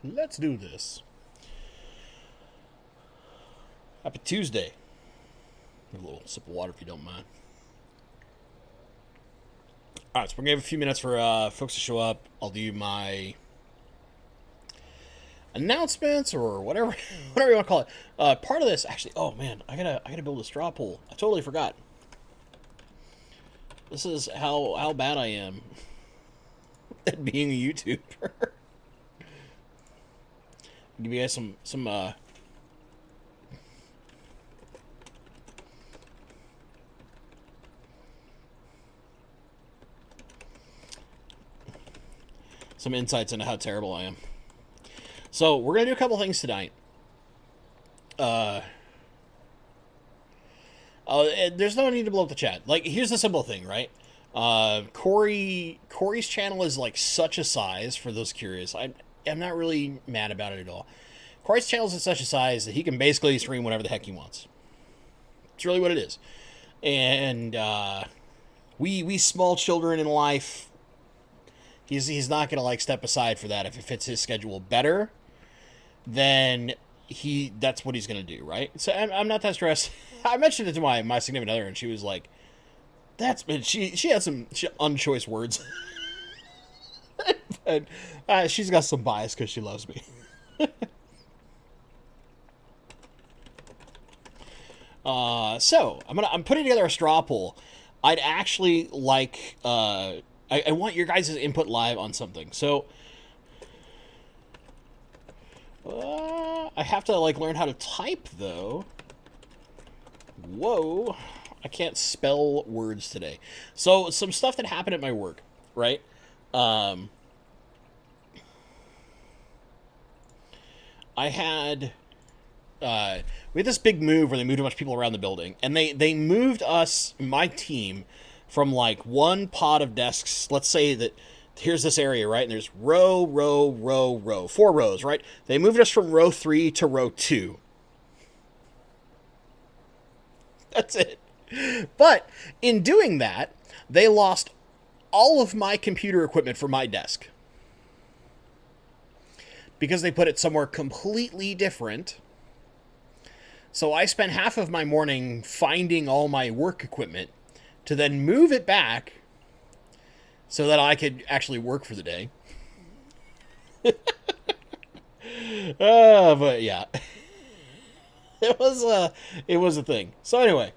Let's do this. Happy Tuesday. A little sip of water if you don't mind. Alright, so we're going to have a few minutes for folks to show up. I'll do my announcements or whatever whatever you want to call it. Part of this, actually, oh man, I gotta build a straw pool. I totally forgot. This is how bad I am at being a YouTuber. Give you guys some insights into how terrible I am. So we're gonna do a couple things tonight. There's no need to blow up the chat. Like, here's the simple thing, right? Corey's channel is like such a size. For those curious, I'm not really mad about it at all. Corey's channel is such a size that he can basically stream whatever the heck he wants. It's really what it is. And we small children in life, he's not gonna like step aside for that. If it fits his schedule better, then that's what he's gonna do, right? So I'm not that stressed. I mentioned it to my significant other, and she was like, she had some unchoice words. And she's got some bias because she loves me. So I'm putting together a straw poll. I'd actually like I want your guys' input live on something. So I have to like learn how to type though. Whoa, I can't spell words today. So some stuff that happened at my work, right? I had we had this big move where they moved a bunch of people around the building, and they moved my team, from like one pod of desks. Let's say that here's this area, right? And there's row, 4 rows, right? They moved us from row 3 to row 2. That's it. But in doing that, they lost all of my computer equipment for my desk, because they put it somewhere completely different. So I spent half of my morning finding all my work equipment to then move it back so that I could actually work for the day. But yeah. It was a thing. So anyway,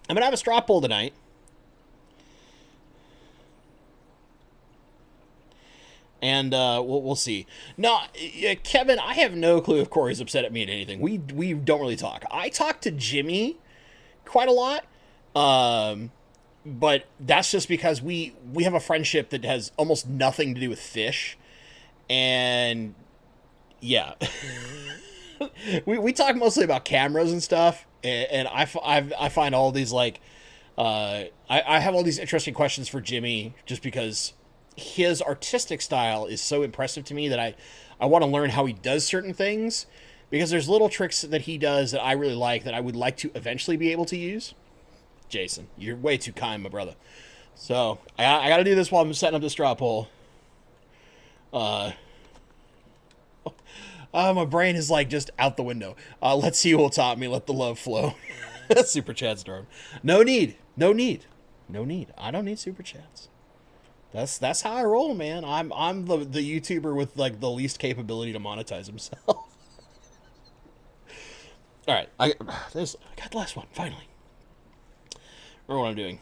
I'm gonna have a straw poll tonight. And we'll see. No, Kevin, I have no clue if Corey's upset at me at anything. We don't really talk. I talk to Jimmy quite a lot, but that's just because we have a friendship that has almost nothing to do with fish, and yeah, we talk mostly about cameras and stuff. And I find all these like I have all these interesting questions for Jimmy just because his artistic style is so impressive to me that I want to learn how he does certain things, because there's little tricks that he does that I really like that I would like to eventually be able to use. Jason, you're way too kind, my brother. So I got to do this while I'm setting up this straw poll. My brain is like just out the window. Let's see who will top me. Let the love flow. Super chat storm. No need. I don't need super chats. That's how I roll, man. I'm the YouTuber with like the least capability to monetize himself. All right, I got the last one finally. Remember what I'm doing.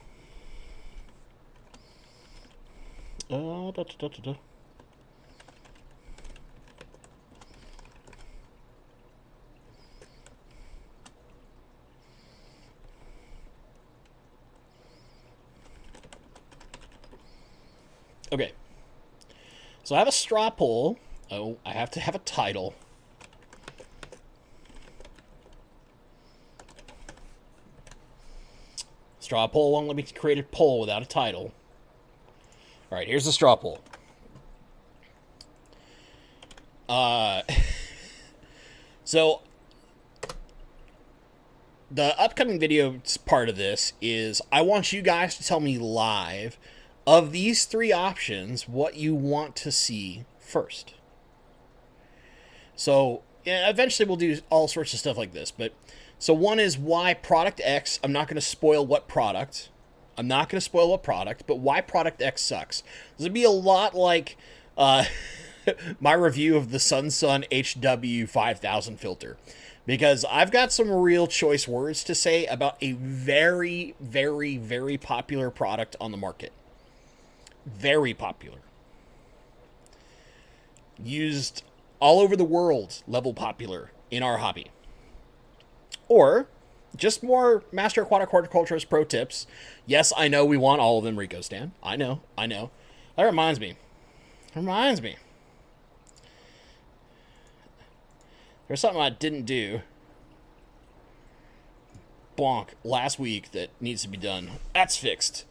Okay. So I have a straw poll. Oh, I have to have a title. Straw poll won't let me create a poll without a title. All right, here's the straw poll. So the upcoming video part of this is I want you guys to tell me live, of these 3 options, what you want to see first. So yeah, eventually we'll do all sorts of stuff like this. But so one is why product X. I'm not going to spoil what product. I'm not going to spoil what product, but why product X sucks. This would be a lot like my review of the Sun HW 5000 filter, because I've got some real choice words to say about a very, very, very popular product on the market. Very popular. Used all over the world, level popular in our hobby. Or just more Master Aquatic Horticulturist pro tips. Yes, I know we want all of them, Rico Stan. I know. That reminds me. There's something I didn't do. Bonk. Last week that needs to be done. That's fixed.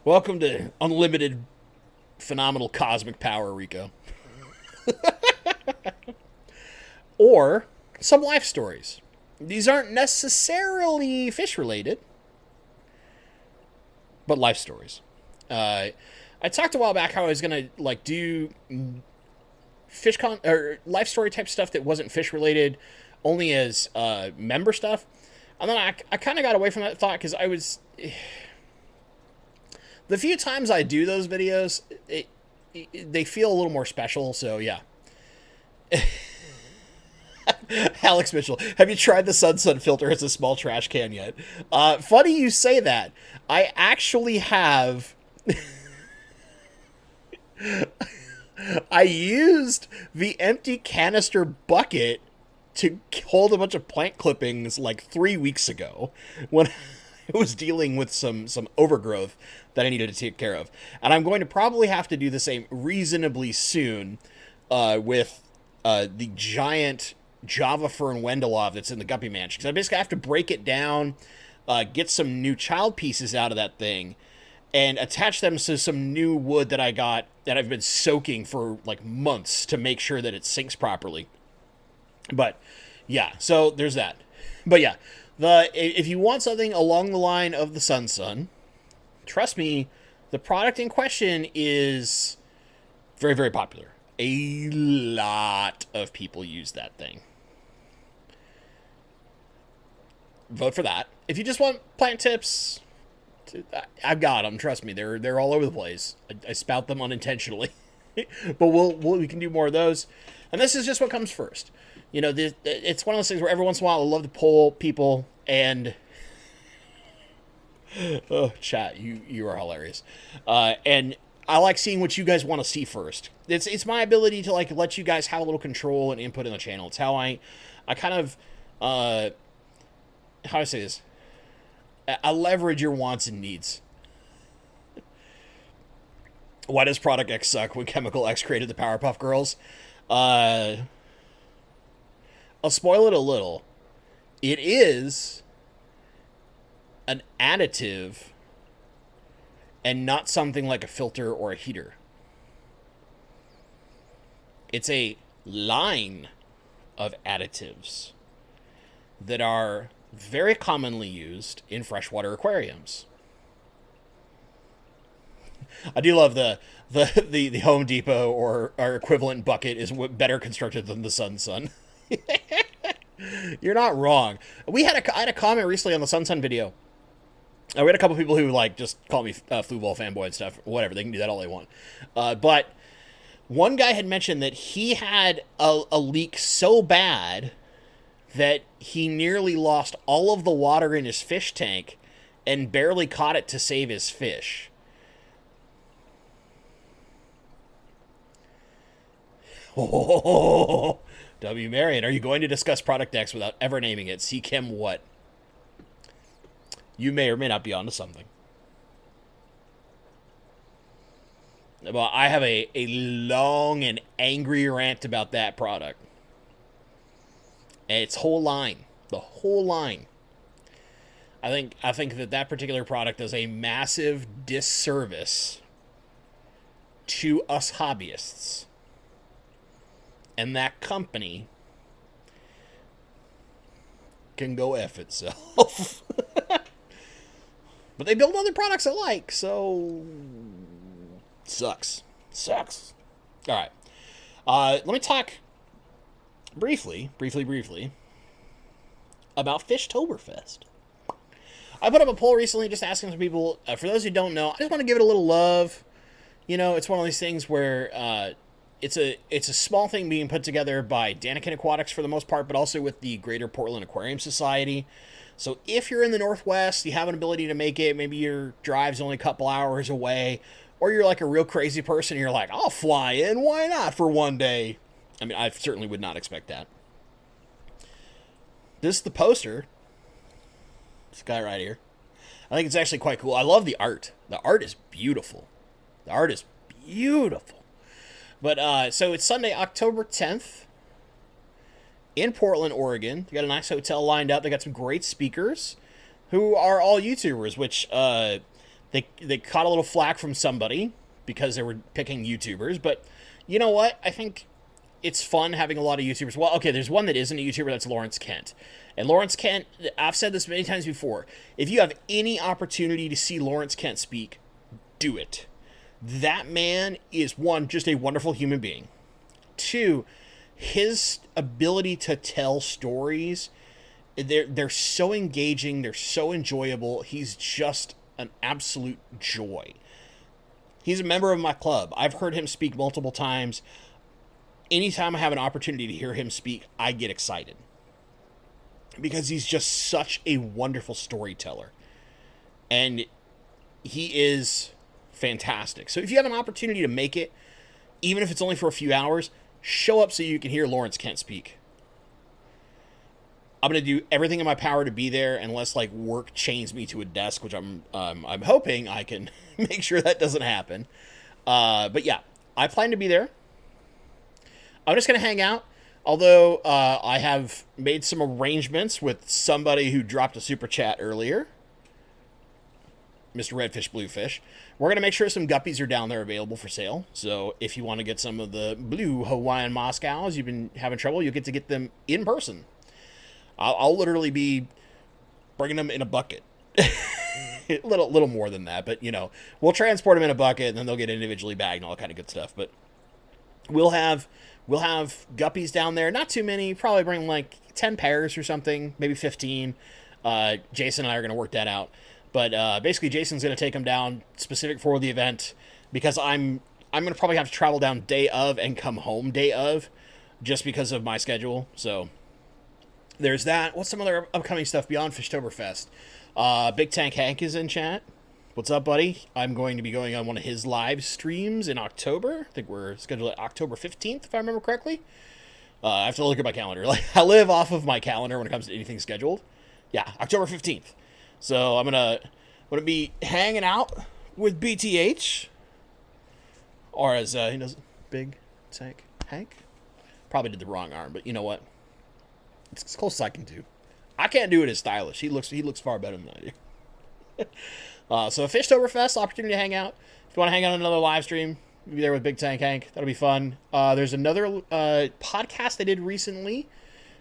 Welcome to unlimited phenomenal cosmic power, Rico. Or some life stories. These aren't necessarily fish related, but life stories. I talked a while back how I was gonna like do or life story type stuff that wasn't fish related, only as member stuff, and then I kind of got away from that thought because I was the few times I do those videos, they feel a little more special. So yeah. Alex Mitchell, have you tried the Sun filter as a small trash can yet? Funny you say that. I actually have. I used the empty canister bucket to hold a bunch of plant clippings like 3 weeks ago when I was dealing with some overgrowth that I needed to take care of. And I'm going to probably have to do the same reasonably soon with the giant Java Fern Wendelov that's in the Guppy Mansion. Because I basically have to break it down, get some new child pieces out of that thing, and attach them to some new wood that I got that I've been soaking for like months to make sure that it sinks properly. But yeah, so there's that. But yeah, if you want something along the line of the Sun, trust me, the product in question is very, very popular. A lot of people use that thing. Vote for that. If you just want plant tips, I've got them. Trust me, they're all over the place. I spout them unintentionally, but we can do more of those. And this is just what comes first. You know, it's one of those things where every once in a while I love to poll people and oh, chat, you are hilarious, and I like seeing what you guys want to see first. It's my ability to like let you guys have a little control and input in the channel. It's how I kind of how do I say this? I leverage your wants and needs. Why does Product X suck when Chemical X created the Powerpuff Girls? I'll spoil it a little. It is an additive and not something like a filter or a heater. It's a line of additives that are very commonly used in freshwater aquariums. I do love the Home Depot or our equivalent bucket is better constructed than the Sun. You're not wrong. I had a comment recently on the Sun video. We had a couple people who like just call me flu ball fanboy and stuff. Whatever, they can do that all they want. But one guy had mentioned that he had a leak so bad that he nearly lost all of the water in his fish tank and barely caught it to save his fish. Oh, W. Marion, are you going to discuss Product X without ever naming it? CkimF what? You may or may not be onto something. Well, I have a long and angry rant about that product. And its whole line. The whole line. I think that particular product does a massive disservice to us hobbyists. And that company can go F itself. But they build other products I like, so sucks. All right. Let me talk briefly, about Fishtober Fest. I put up a poll recently just asking some people, for those who don't know, I just want to give it a little love. You know, it's one of these things where it's a small thing being put together by Daniken Aquatics for the most part, but also with the Greater Portland Aquarium Society. So if you're in the Northwest, you have an ability to make it, maybe your drive's only a couple hours away, or you're like a real crazy person and you're like, I'll fly in, why not, for one day? I mean, I certainly would not expect that. This is the poster. This guy right here. I think it's actually quite cool. I love the art. The art is beautiful. The art is beautiful. But, so it's Sunday, October 10th in Portland, Oregon. They got a nice hotel lined up. They got some great speakers who are all YouTubers, which, they caught a little flack from somebody because they were picking YouTubers. But you know what? I think it's fun having a lot of YouTubers. Well, okay, there's one that isn't a YouTuber. That's Lawrence Kent. And Lawrence Kent, I've said this many times before, if you have any opportunity to see Lawrence Kent speak, do it. That man is, one, just a wonderful human being. Two, his ability to tell stories, they're so engaging, they're so enjoyable. He's just an absolute joy. He's a member of my club. I've heard him speak multiple times. Anytime I have an opportunity to hear him speak, I get excited. Because he's just such a wonderful storyteller. And he is fantastic. So if you have an opportunity to make it, even if it's only for a few hours, show up so you can hear Lawrence Kent speak. I'm going to do everything in my power to be there unless like work chains me to a desk, which I'm hoping I can make sure that doesn't happen. But yeah, I plan to be there. I'm just going to hang out. Although I have made some arrangements with somebody who dropped a super chat earlier, Mr. Redfish Bluefish. We're going to make sure some guppies are down there available for sale. So if you want to get some of the blue Hawaiian Moscows you've been having trouble, you'll get to get them in person. I'll literally be bringing them in a bucket. a little more than that, but you know, we'll transport them in a bucket and then they'll get individually bagged and all that kind of good stuff. But we'll have guppies down there. Not too many. Probably bring like 10 pairs or something, maybe 15. Jason and I are going to work that out. But basically, Jason's going to take them down specific for the event because I'm going to probably have to travel down day of and come home day of just because of my schedule. So there's that. What's some other upcoming stuff beyond Fishtober Fest? Big Tank Hank is in chat. What's up, buddy? I'm going to be going on one of his live streams in October. I think we're scheduled at October 15th, if I remember correctly. I have to look at my calendar. Like, I live off of my calendar when it comes to anything scheduled. Yeah, October 15th. So I'm gonna be hanging out with BTH, or as he knows, Big Tank Hank. Probably did the wrong arm, but you know what? It's as close as I can do. I can't do it as stylish. He looks far better than I do. So Fishtober Fest, opportunity to hang out. If you want to hang out on another live stream, be there with Big Tank Hank. That'll be fun. There's another podcast I did recently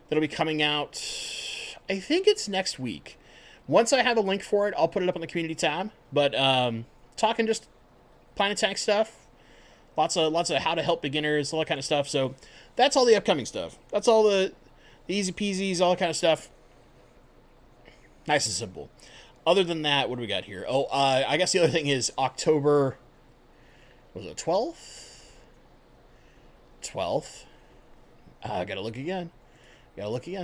that'll be coming out. I think it's next week. Once I have a link for it, I'll put it up on the community tab. But talking just Planet Tank stuff, lots of how to help beginners, all that kind of stuff. So that's all the upcoming stuff. That's all the easy peasies, all that kind of stuff. Nice and simple. Other than that, what do we got here? Oh, I guess the other thing is October, was it 12th? 12th. Gotta look again.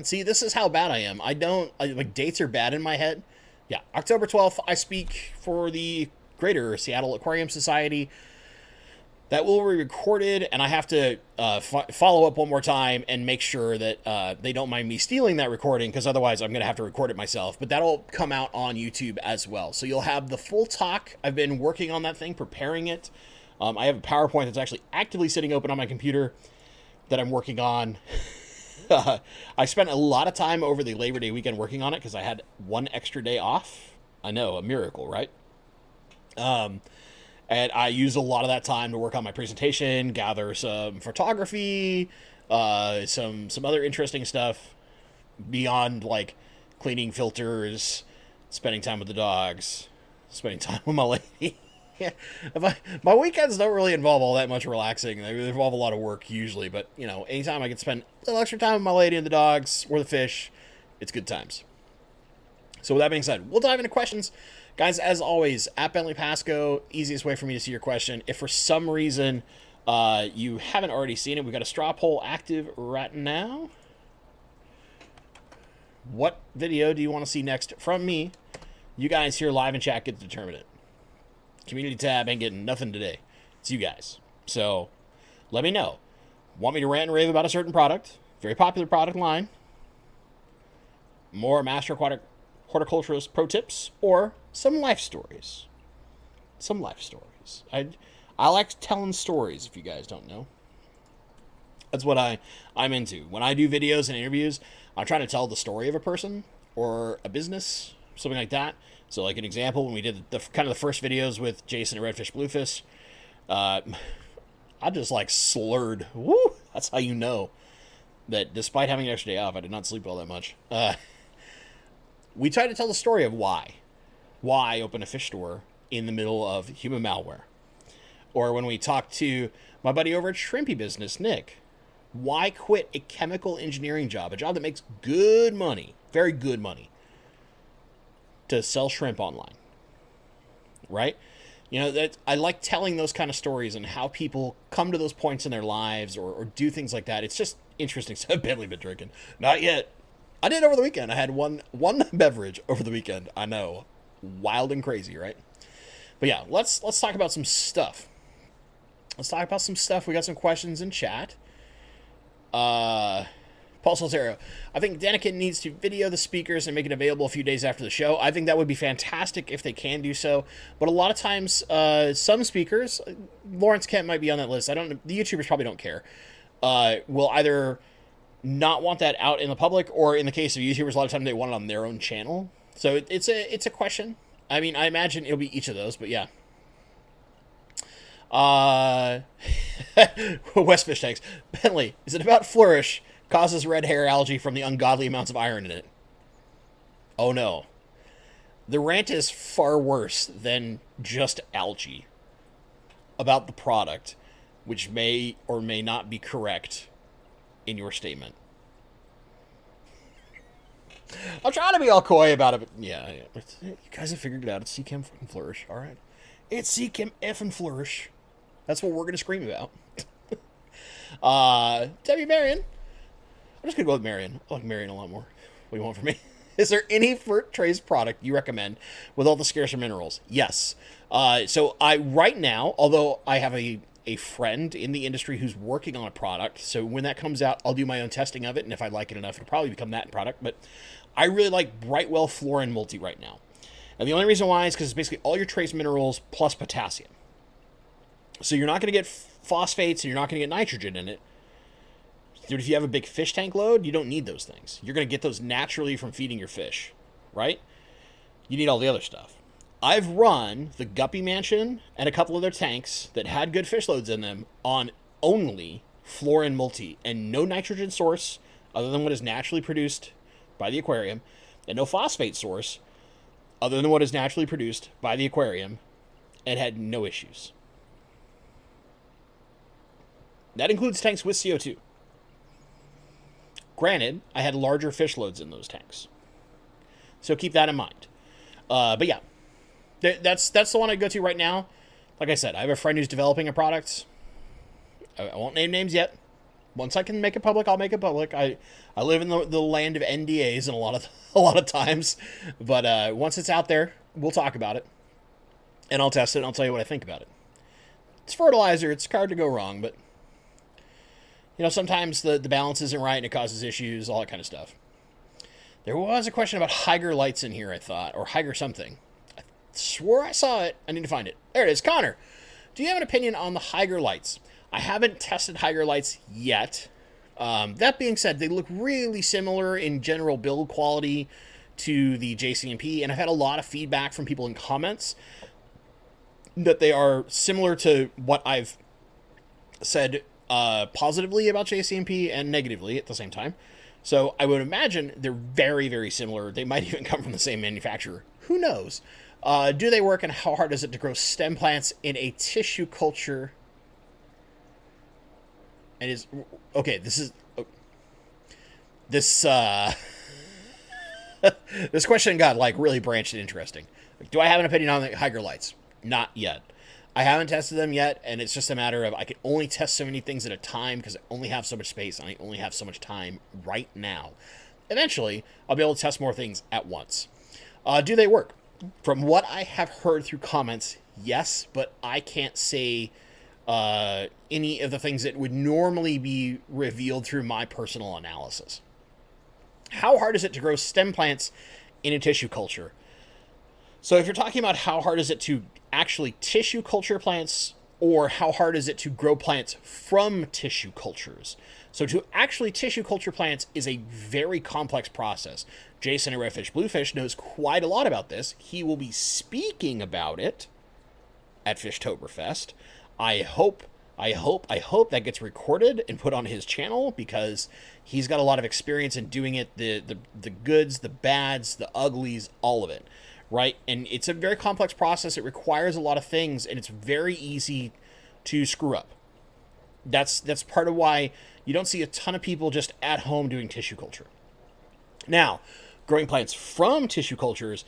See, this is how bad I am. Like, dates are bad in my head. Yeah, October 12th, I speak for the Greater Seattle Aquarium Society. That will be recorded, and I have to follow up one more time and make sure that they don't mind me stealing that recording, because otherwise I'm going to have to record it myself. But that'll come out on YouTube as well. So you'll have the full talk. I've been working on that thing, preparing it. I have a PowerPoint that's actually actively sitting open on my computer that I'm working on. I spent a lot of time over the Labor Day weekend working on it because I had one extra day off. I know, a miracle, right? And I used a lot of that time to work on my presentation, gather some photography, some other interesting stuff beyond like cleaning filters, spending time with the dogs, spending time with my lady. Yeah, my weekends don't really involve all that much relaxing. They involve a lot of work usually, but you know, anytime I can spend a little extra time with my lady and the dogs or the fish, it's good times. So with that being said, we'll dive into questions. Guys, as always, at Bentley Pasco, easiest way for me to see your question. If for some reason you haven't already seen it, we've got a straw poll active right now. What video do you want to see next from me? You guys here live in chat get to determine it. Community tab ain't getting nothing today. It's you guys. So let me know. Want me to rant and rave about a certain product? Very popular product line. More master aquatic horticulturist pro tips, or some life stories. Some life stories. I like telling stories, if you guys don't know. That's what I'm into. When I do videos and interviews, I'm trying to tell the story of a person or a business, something like that. So like an example, when we did the kind of the first videos with Jason at Redfish Bluefish, I just like slurred. Woo! That's how you know that despite having an extra day off, I did not sleep all that much. We tried to tell the story of why open a fish store in the middle of human malware. Or when we talked to my buddy over at Shrimpy Business, Nick, why quit a chemical engineering job, a job that makes good money, very good money, to sell shrimp online, right? You know, that I like telling those kind of stories and how people come to those points in their lives or do things like that. It's just interesting. So I've barely been drinking. Not yet. I did over the weekend. I had one beverage over the weekend. I know. Wild and crazy, right? But yeah, let's talk about some stuff. Let's talk about some stuff. We got some questions in chat. Paul Soltero, I think Daniken needs to video the speakers and make it available a few days after the show. I think that would be fantastic if they can do so. But a lot of times, some speakers, Lawrence Kent might be on that list. I don't know. The YouTubers probably don't care. Will either not want that out in the public, or in the case of YouTubers, a lot of times they want it on their own channel. So it's a question. I mean, I imagine it'll be each of those, but yeah. Westfish tanks. Bentley, is it about Flourish causes red hair algae from the ungodly amounts of iron in it? Oh no. The rant is far worse than just algae about the product, which may or may not be correct in your statement. I'm trying to be all coy about it, but yeah. You guys have figured it out. It's CkimF Flourish, all right? It's CkimF Flourish. That's what we're going to scream about. Debbie Marion. I'm just going to go with Marion. I like Marion a lot more. What do you want from me? Is there any fruit trace product you recommend with all the scarcer minerals? Yes. So right now, although I have a friend in the industry who's working on a product, so when that comes out, I'll do my own testing of it, and if I like it enough, it'll probably become that product. But I really like Brightwell Fluorine Multi right now. And the only reason why is because it's basically all your trace minerals plus potassium. So you're not going to get phosphates and you're not going to get nitrogen in it. Dude, if you have a big fish tank load, you don't need those things. You're going to get those naturally from feeding your fish, right? You need all the other stuff. I've run the Guppy Mansion and a couple of their tanks that had good fish loads in them on only Fluorine Multi and no nitrogen source other than what is naturally produced by the aquarium, and no phosphate source other than what is naturally produced by the aquarium, and had no issues. That includes tanks with CO2. Granted, I had larger fish loads in those tanks. So keep that in mind. But yeah, that's the one I go to right now. Like I said, I have a friend who's developing a product. I won't name names yet. Once I can make it public, I'll make it public. I live in the land of NDAs and a lot of times. But once it's out there, we'll talk about it. And I'll test it and I'll tell you what I think about it. It's fertilizer. It's hard to go wrong, but you know, sometimes the balance isn't right and it causes issues, all that kind of stuff. There was a question about Higer lights in here, I thought, or Higer something. I swore I saw it. I need to find it. There it is. Connor, do you have an opinion on the Higer lights? I haven't tested Higer lights yet. That being said, they look really similar in general build quality to the JCMP, and I've had a lot of feedback from people in comments that they are similar to what I've said positively about JCMP and negatively at the same time. So I would imagine they're very, very similar. They might even come from the same manufacturer. Who knows? Do they work, and how hard is it to grow stem plants in a tissue culture? And is okay. This this question got like really branched and interesting. Do I have an opinion on the hygrolites? Not yet. I haven't tested them yet, and it's just a matter of I can only test so many things at a time because I only have so much space and I only have so much time right now. Eventually, I'll be able to test more things at once. Do they work? From what I have heard through comments, yes, but I can't say any of the things that would normally be revealed through my personal analysis. How hard is it to grow stem plants in a tissue culture? So if you're talking about how hard is it to actually tissue culture plants, or how hard is it to grow plants from tissue cultures? So to actually tissue culture plants is a very complex process. Jason at Redfish Bluefish knows quite a lot about this. He will be speaking about it at Fishtober Fest. I hope that gets recorded and put on his channel because he's got a lot of experience in doing it. The goods, the bads, the uglies, all of it. Right? And it's a very complex process. It requires a lot of things, and it's very easy to screw up. That's part of why you don't see a ton of people just at home doing tissue culture. Now, growing plants from tissue cultures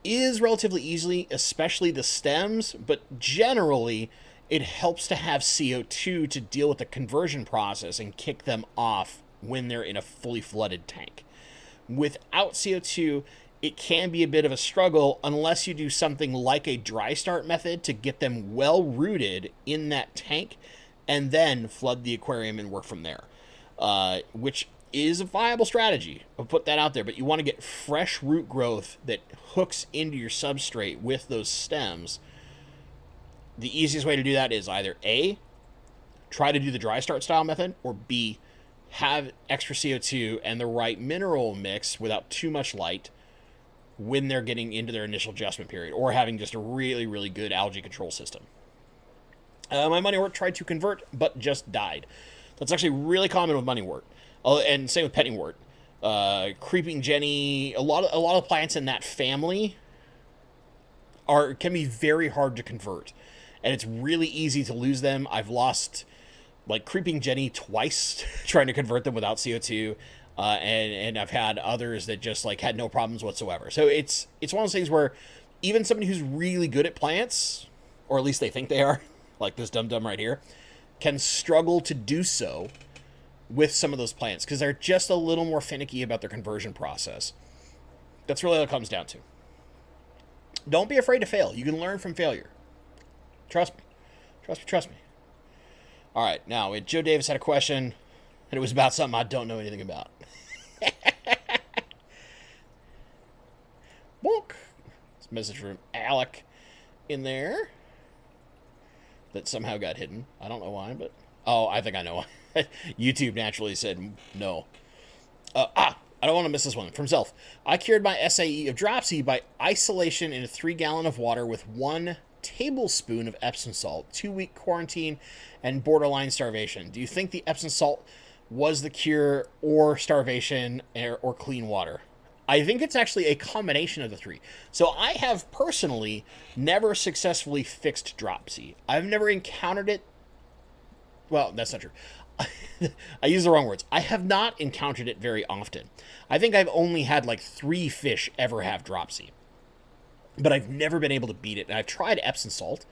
is relatively easy, especially the stems, but generally it helps to have CO2 to deal with the conversion process and kick them off when they're in a fully flooded tank. Without CO2, it can be a bit of a struggle unless you do something like a dry start method to get them well rooted in that tank and then flood the aquarium and work from there, which is a viable strategy. I'll put that out there, but you want to get fresh root growth that hooks into your substrate with those stems. The easiest way to do that is either A, try to do the dry start style method, or B, have extra CO2 and the right mineral mix without too much light when they're getting into their initial adjustment period, or having just a really, really good algae control system. My moneywort tried to convert, but just died. That's actually really common with moneywort. And same with pennywort. Creeping Jenny, a lot of plants in that family can be very hard to convert. And it's really easy to lose them. I've lost like Creeping Jenny twice trying to convert them without CO2. And I've had others that just like had no problems whatsoever. So it's one of those things where even somebody who's really good at plants, or at least they think they are, like this dum-dum right here, can struggle to do so with some of those plants because they're just a little more finicky about their conversion process. That's really what it comes down to. Don't be afraid to fail. You can learn from failure. Trust me. Trust me. All right, now Joe Davis had a question, and it was about something I don't know anything about. Bonk. This message from Alec in there that somehow got hidden. I don't know why, but I think I know why. YouTube naturally said no. I don't want to miss this one. From Self. I cured my SAE of dropsy by isolation in a 3-gallon of water with 1 tablespoon of Epsom salt, 2-week quarantine, and borderline starvation. Do you think the Epsom salt was the cure, or starvation, or clean water? I think it's actually a combination of the three. So I have personally never successfully fixed dropsy. I've never encountered it. Well, that's not true. I use the wrong words. I have not encountered it very often. I think I've only had like 3 fish ever have dropsy. But I've never been able to beat it. And I've tried Epsom salt.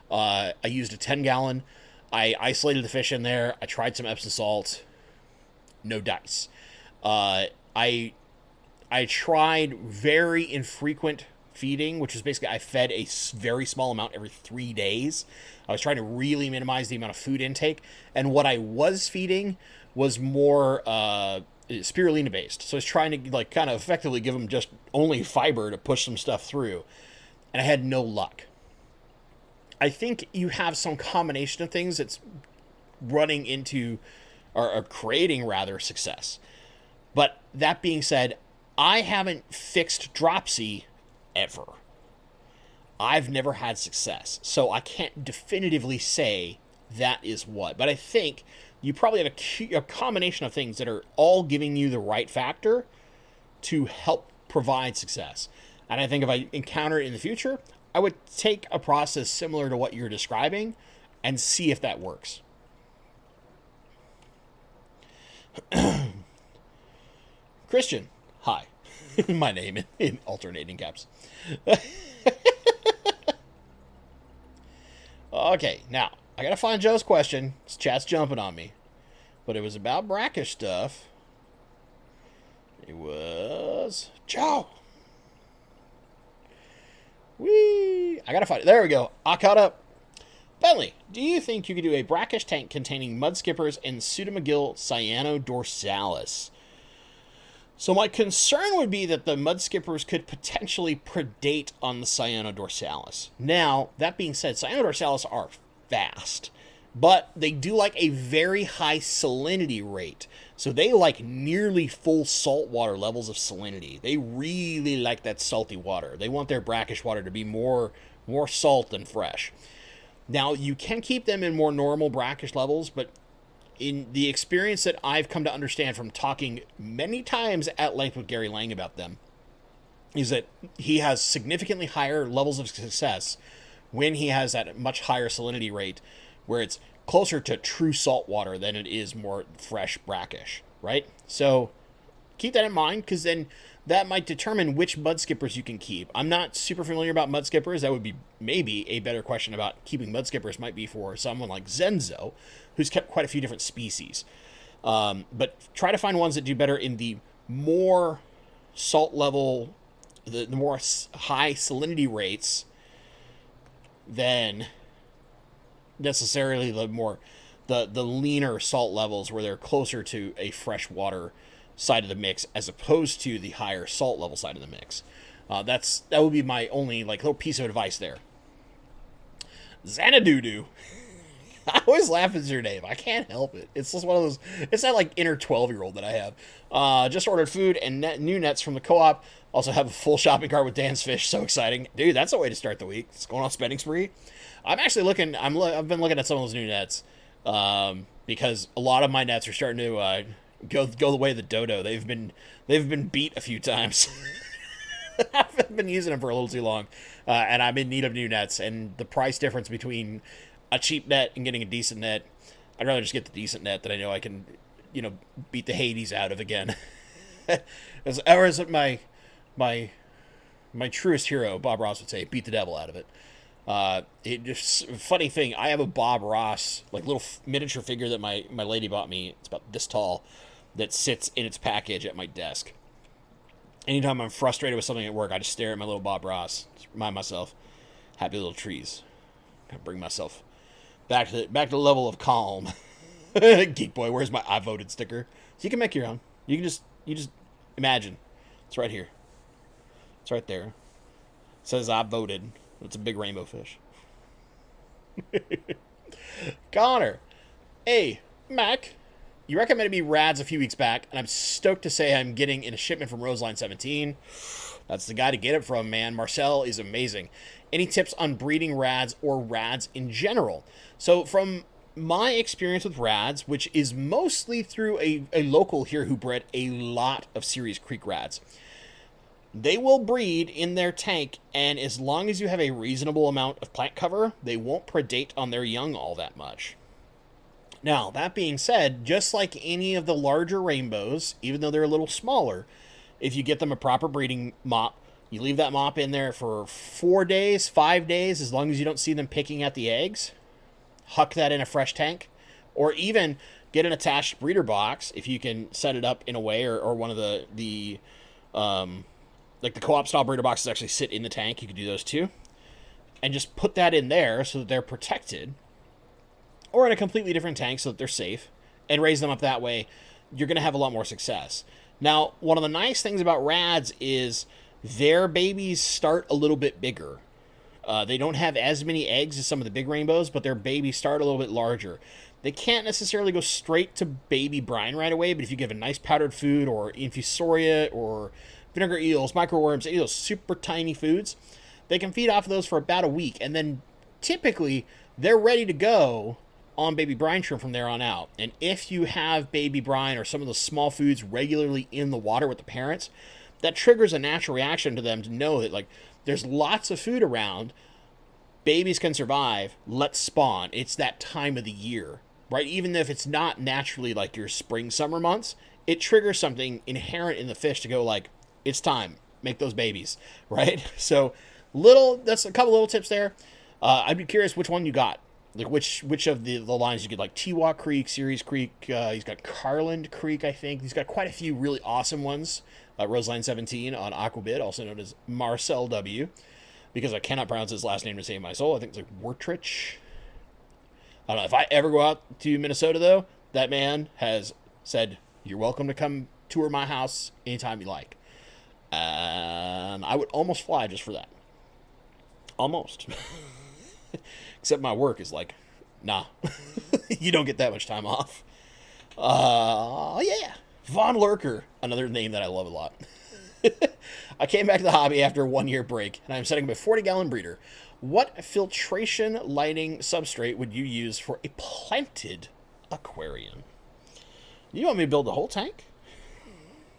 I used a 10-gallon. I isolated the fish in there. I tried some Epsom salt. No dice. I tried very infrequent feeding, which is basically I fed a very small amount every 3 days. I was trying to really minimize the amount of food intake. And what I was feeding was more spirulina based. So I was trying to like kind of effectively give them just only fiber to push some stuff through. And I had no luck. I think you have some combination of things that's running into or creating rather success. But that being said, I haven't fixed dropsy ever. I've never had success. So I can't definitively say that is what. But I think you probably have a combination of things that are all giving you the right factor to help provide success. And I think if I encounter it in the future, I would take a process similar to what you're describing and see if that works. Christian, hi. My name in alternating caps. Okay, now, I gotta find Joe's question. This chat's jumping on me. But it was about brackish stuff. It was... Joe! Whee! I gotta find it. There we go. I caught up. Bentley, do you think you could do a brackish tank containing mud skippers and Pseudomagil cyanodorsalis? So my concern would be that the mud skippers could potentially predate on the cyanodorsalis. Now, that being said, cyanodorsalis are fast, but they do like a very high salinity rate. So they like nearly full saltwater levels of salinity. They really like that salty water. They want their brackish water to be more salt than fresh. Now, you can keep them in more normal brackish levels, but in the experience that I've come to understand from talking many times at length with Gary Lang about them, is that he has significantly higher levels of success when he has that much higher salinity rate, where it's closer to true salt water than it is more fresh brackish, right? So keep that in mind, because then that might determine which mud skippers you can keep. I'm not super familiar about mud skippers. That would be maybe a better question about keeping mud skippers might be for someone like Zenzo, who's kept quite a few different species. But try to find ones that do better in the more salt level, the more high salinity rates than necessarily the leaner salt levels where they're closer to a freshwater side of the mix as opposed to the higher salt level side of the mix. That would be my only little piece of advice there. Xanadu. I always laugh at your name. I can't help it. It's just one of those. It's that inner 12-year-old that I have. Just ordered food and new nets from the co-op. Also have a full shopping cart with Dan's Fish. So exciting, dude! That's a way to start the week. It's going on spending spree. I'm actually looking. I've been looking at some of those new nets because a lot of my nets are starting to go the way of the dodo. They've been beat a few times. I've been using them for a little too long, and I'm in need of new nets. And the price difference between a cheap net and getting a decent net, I'd rather just get the decent net that I know I can, beat the Hades out of again. As my truest hero, Bob Ross would say, beat the devil out of it. Funny thing, I have a Bob Ross little miniature figure that my lady bought me. It's about this tall, that sits in its package at my desk. Anytime I'm frustrated with something at work, I just stare at my little Bob Ross, just remind myself, happy little trees. Gotta bring myself back to the level of calm. Geek boy, where's my I voted sticker? So you can make your own. You just imagine. It's right here. It's right there. It says I voted. It's a big rainbow fish. Connor. Hey, Mac. You recommended me Rads a few weeks back, and I'm stoked to say I'm getting in a shipment from Roseline 17. That's the guy to get it from, man. Marcel is amazing. Any tips on breeding Rads or Rads in general? So from my experience with Rads, which is mostly through a local here who bred a lot of Ceres Creek Rads, they will breed in their tank, and as long as you have a reasonable amount of plant cover, they won't predate on their young all that much. Now, that being said, just like any of the larger rainbows, even though they're a little smaller, if you get them a proper breeding mop, you leave that mop in there for 4 days, 5 days, as long as you don't see them picking at the eggs, huck that in a fresh tank, or even get an attached breeder box if you can set it up in a way, or one of the co-op style breeder boxes actually sit in the tank. You could do those too. And just put that in there so that they're protected, or in a completely different tank so that they're safe, and raise them up that way. You're going to have a lot more success. Now, one of the nice things about Rads is their babies start a little bit bigger. They don't have as many eggs as some of the big rainbows, but their babies start a little bit larger. They can't necessarily go straight to baby brine right away, but if you give a nice powdered food, or infusoria, or vinegar eels, microworms, any of those super tiny foods, they can feed off of those for about a week, and then typically they're ready to go on baby brine shrimp from there on out. And if you have baby brine or some of those small foods regularly in the water with the parents, that triggers a natural reaction to them to know that, like, there's lots of food around. Babies can survive. Let's spawn. It's that time of the year, right? Even if it's not naturally like your spring, summer months, it triggers something inherent in the fish to go like, it's time. Make those babies, right? So that's a couple little tips there. I'd be curious which one you got. Like which of the lines you get, like Tewa Creek, Ceres Creek. He's got Carland Creek, I think. He's got quite a few really awesome ones. Roseline 17 on Aquabid, also known as Marcel W, because I cannot pronounce his last name to save my soul. I think it's like Wortrich. I don't know. If I ever go out to Minnesota, though, that man has said, you're welcome to come tour my house anytime you like. And I would almost fly just for that. Almost. Except my work is like, nah. You don't get that much time off. Yeah. Von Lurker, another name that I love a lot. I came back to the hobby after a 1-year break, and I'm setting up a 40-gallon breeder. What filtration lighting substrate would you use for a planted aquarium? You want me to build the whole tank?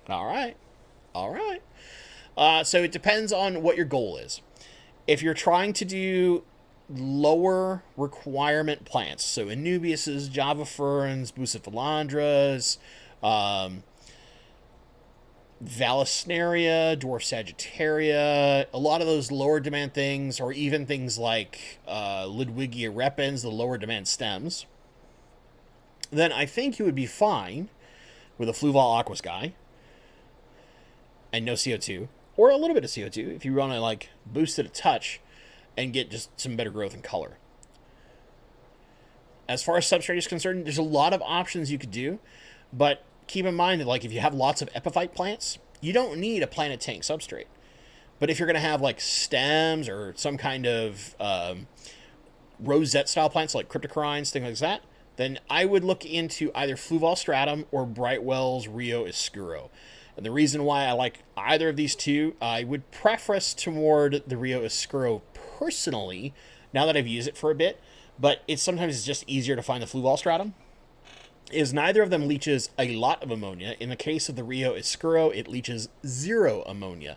All right. So it depends on what your goal is. If you're trying to do lower requirement plants, so Anubias, Java ferns, Bucephalandras, Vallisneria, Dwarf Sagittaria, a lot of those lower demand things, or even things like Ludwigia repens, the lower demand stems, then I think you would be fine with a Fluval Aqua Sky and no CO2, or a little bit of CO2 if you want to like boost it a touch and get just some better growth and color. As far as substrate is concerned, there's a lot of options you could do, but keep in mind that, like, if you have lots of epiphyte plants, you don't need a planted tank substrate. But if you're going to have like stems or some kind of rosette style plants like cryptocorynes, things like that, then I would look into either Fluval Stratum or Brightwell's Rio Escuro. And the reason why I like either of these two, I would preference toward the Rio Escuro personally, now that I've used it for a bit, but sometimes it's just easier to find the Fluval Stratum, is neither of them leaches a lot of ammonia. In the case of the Rio Escuro, it leaches 0 ammonia.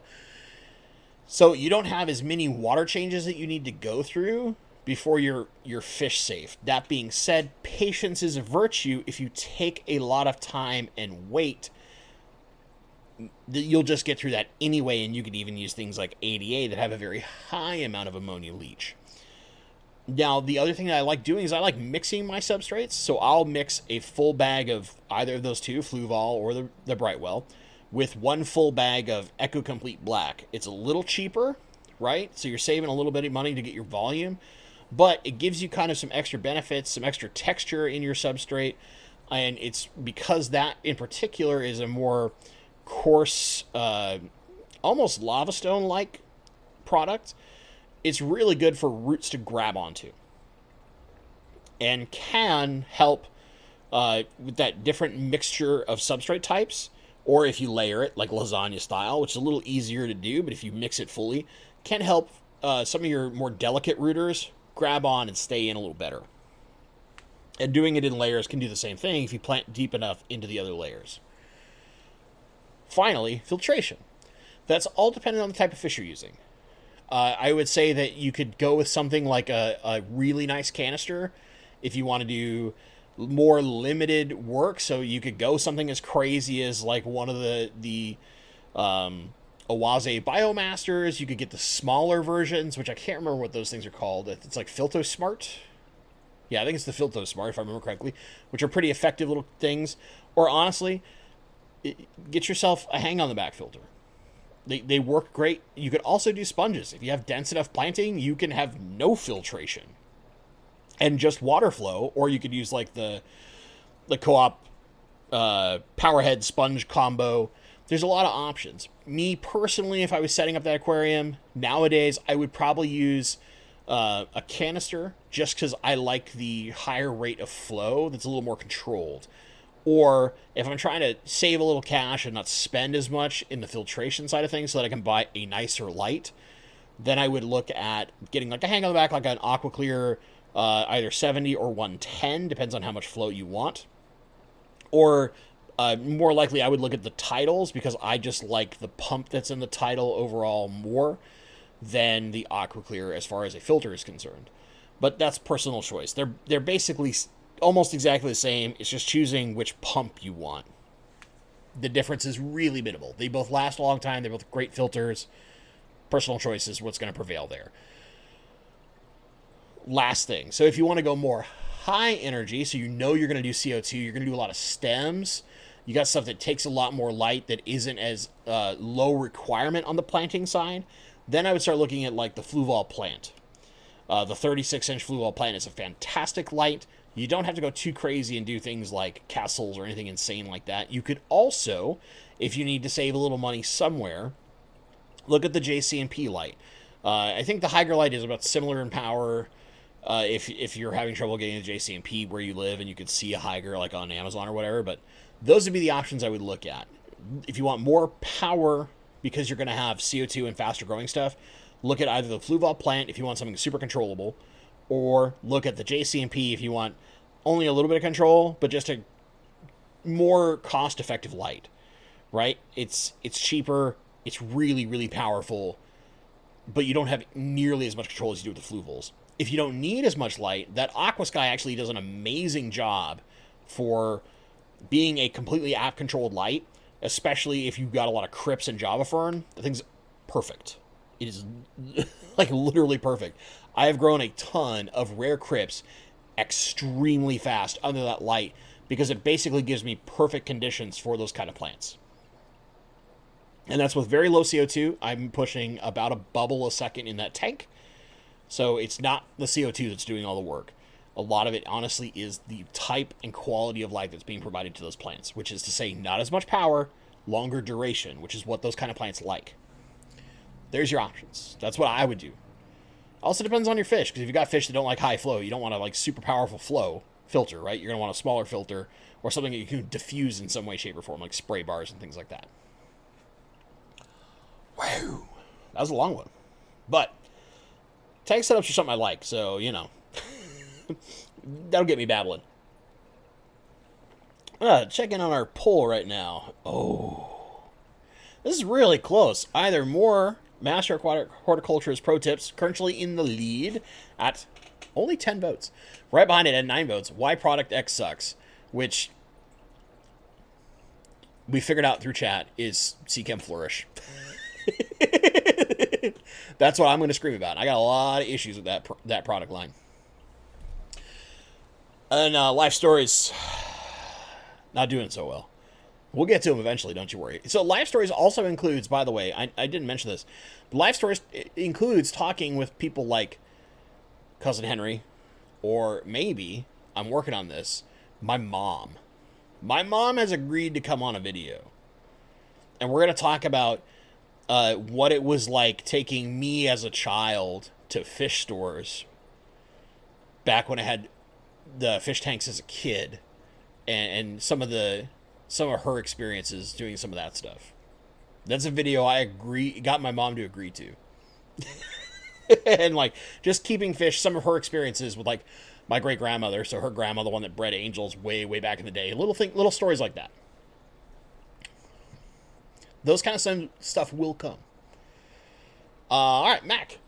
So you don't have as many water changes that you need to go through before you're fish safe. That being said, patience is a virtue. If you take a lot of time and wait, you'll just get through that anyway, and you can even use things like ADA that have a very high amount of ammonia leach. Now, the other thing that I like doing is I like mixing my substrates, so I'll mix a full bag of either of those two, Fluval or the Brightwell, with 1 full bag of Echo Complete Black. It's a little cheaper, right? So you're saving a little bit of money to get your volume, but it gives you kind of some extra benefits, some extra texture in your substrate, and it's because that in particular is a more coarse, almost lava stone-like product. It's really good for roots to grab onto and can help with that different mixture of substrate types, or if you layer it like lasagna style, which is a little easier to do, but if you mix it fully, can help some of your more delicate rooters grab on and stay in a little better. And doing it in layers can do the same thing if you plant deep enough into the other layers. Finally, filtration. That's all dependent on the type of fish you're using. I would say that you could go with something like a really nice canister if you want to do more limited work. So you could go something as crazy as like one of the Oase Biomasters. You could get the smaller versions, which I can't remember what those things are called. It's like Filtosmart. Yeah, I think it's the Filtosmart, if I remember correctly, which are pretty effective little things. Or honestly, get yourself a hang on the back filter. They work great. You could also do sponges. If you have dense enough planting, you can have no filtration and just water flow, or you could use like the Co-op Powerhead sponge combo. There's a lot of options. Me personally, if I was setting up that aquarium nowadays, I would probably use a canister just because I like the higher rate of flow that's a little more controlled. Or if I'm trying to save a little cash and not spend as much in the filtration side of things so that I can buy a nicer light, then I would look at getting like a hang on the back, like an AquaClear, either 70 or 110, depends on how much flow you want. Or More likely, I would look at the titles because I just like the pump that's in the title overall more than the AquaClear as far as a filter is concerned. But that's personal choice. They're basically almost exactly the same. It's just choosing which pump you want. The difference is really minimal. They both last a long time. They're both great filters. Personal choice is what's going to prevail there. Last thing. So if you want to go more high energy, so you know you're going to do CO2, you're going to do a lot of stems, you got stuff that takes a lot more light that isn't as low requirement on the planting side, then I would start looking at like the Fluval plant. The 36-inch Fluval plant is a fantastic light. You don't have to go too crazy and do things like castles or anything insane like that. You could also, if you need to save a little money somewhere, look at the CkimF light. I think the Hygger light is about similar in power. If you're having trouble getting the CkimF where you live and you could see a Hygger like on Amazon or whatever, but those would be the options I would look at. If you want more power because you're going to have CO2 and faster growing stuff, look at either the Fluval plant if you want something super controllable, or look at the CkimF if you want only a little bit of control, but just a more cost-effective light, right? It's cheaper, it's really, really powerful, but you don't have nearly as much control as you do with the Fluvals. If you don't need as much light, that Aquasky actually does an amazing job for being a completely app-controlled light, especially if you've got a lot of Crips and Java Fern. The thing's perfect. It is like literally perfect. I have grown a ton of rare Crips extremely fast under that light because it basically gives me perfect conditions for those kind of plants. And that's with very low CO2. I'm pushing about a bubble a second in that tank. So it's not the CO2 that's doing all the work. A lot of it, honestly, is the type and quality of light that's being provided to those plants, which is to say not as much power, longer duration, which is what those kind of plants like. There's your options. That's what I would do. Also depends on your fish, because if you've got fish that don't like high flow, you don't want a like super powerful flow filter, right? You're going to want a smaller filter or something that you can diffuse in some way, shape, or form, like spray bars and things like that. Wow. That was a long one. But tank setups are something I like, so, you know. That'll get me babbling. Check in on our poll right now. Oh. This is really close. Either more Master Aquatic Horticulturist Pro Tips, currently in the lead at only 10 votes. Right behind it at 9 votes, Why Product X Sucks, which we figured out through chat is CkimF Flourish. That's what I'm going to scream about. I got a lot of issues with that product line. And Life Stories, not doing so well. We'll get to them eventually, don't you worry. So Life Stories also includes, by the way, I didn't mention this, Life Stories includes talking with people like Cousin Henry, or maybe, I'm working on this, my mom. My mom has agreed to come on a video. And we're going to talk about what it was like taking me as a child to fish stores back when I had the fish tanks as a kid, and some of her experiences doing some of that stuff. That's a video I got my mom to agree to. And like just keeping fish, some of her experiences with like my great grandmother, so her grandma, the one that bred angels way back in the day, little stories like that. Those kind of stuff will come. All right, Mac.